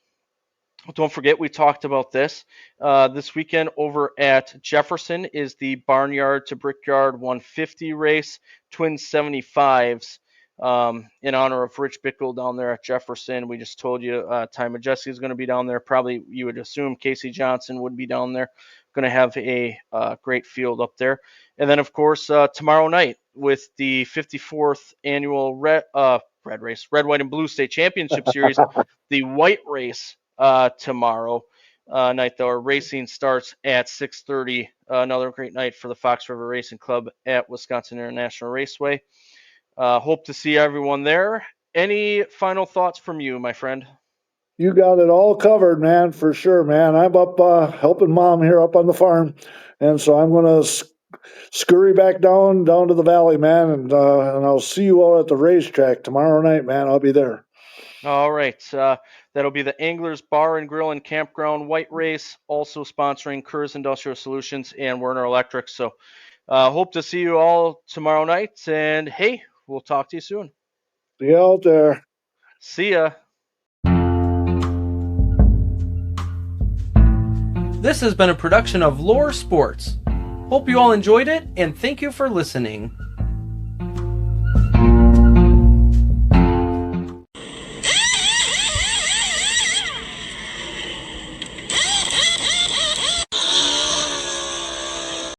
don't forget, we talked about this. This weekend over at Jefferson is the Barnyard to Brickyard 150 race, Twin 75s, in honor of Rich Bickle down there at Jefferson. We just told you Ty Majeski is going to be down there. Probably you would assume Casey Johnson would be down there. Going to have a great field up there. And then, of course, tomorrow night with the 54th annual Red, White, and Blue State Championship Series, the White Race tomorrow night, though. Our racing starts at 6:30. Another great night for the Fox River Racing Club at Wisconsin International Raceway. Hope to see everyone there. Any final thoughts from you, my friend? You got it all covered, man, for sure, man. I'm up helping mom here up on the farm, and so I'm going to scurry back down to the valley, man, and I'll see you all at the racetrack tomorrow night, man. I'll be there. All right. That'll be the Anglers Bar and Grill and Campground White Race, also sponsoring Kerrs Industrial Solutions and Werner Electric. So hope to see you all tomorrow night. And hey, we'll talk to you soon. See you out there. See ya. This has been a production of Lore Sports. Hope you all enjoyed it, and thank you for listening.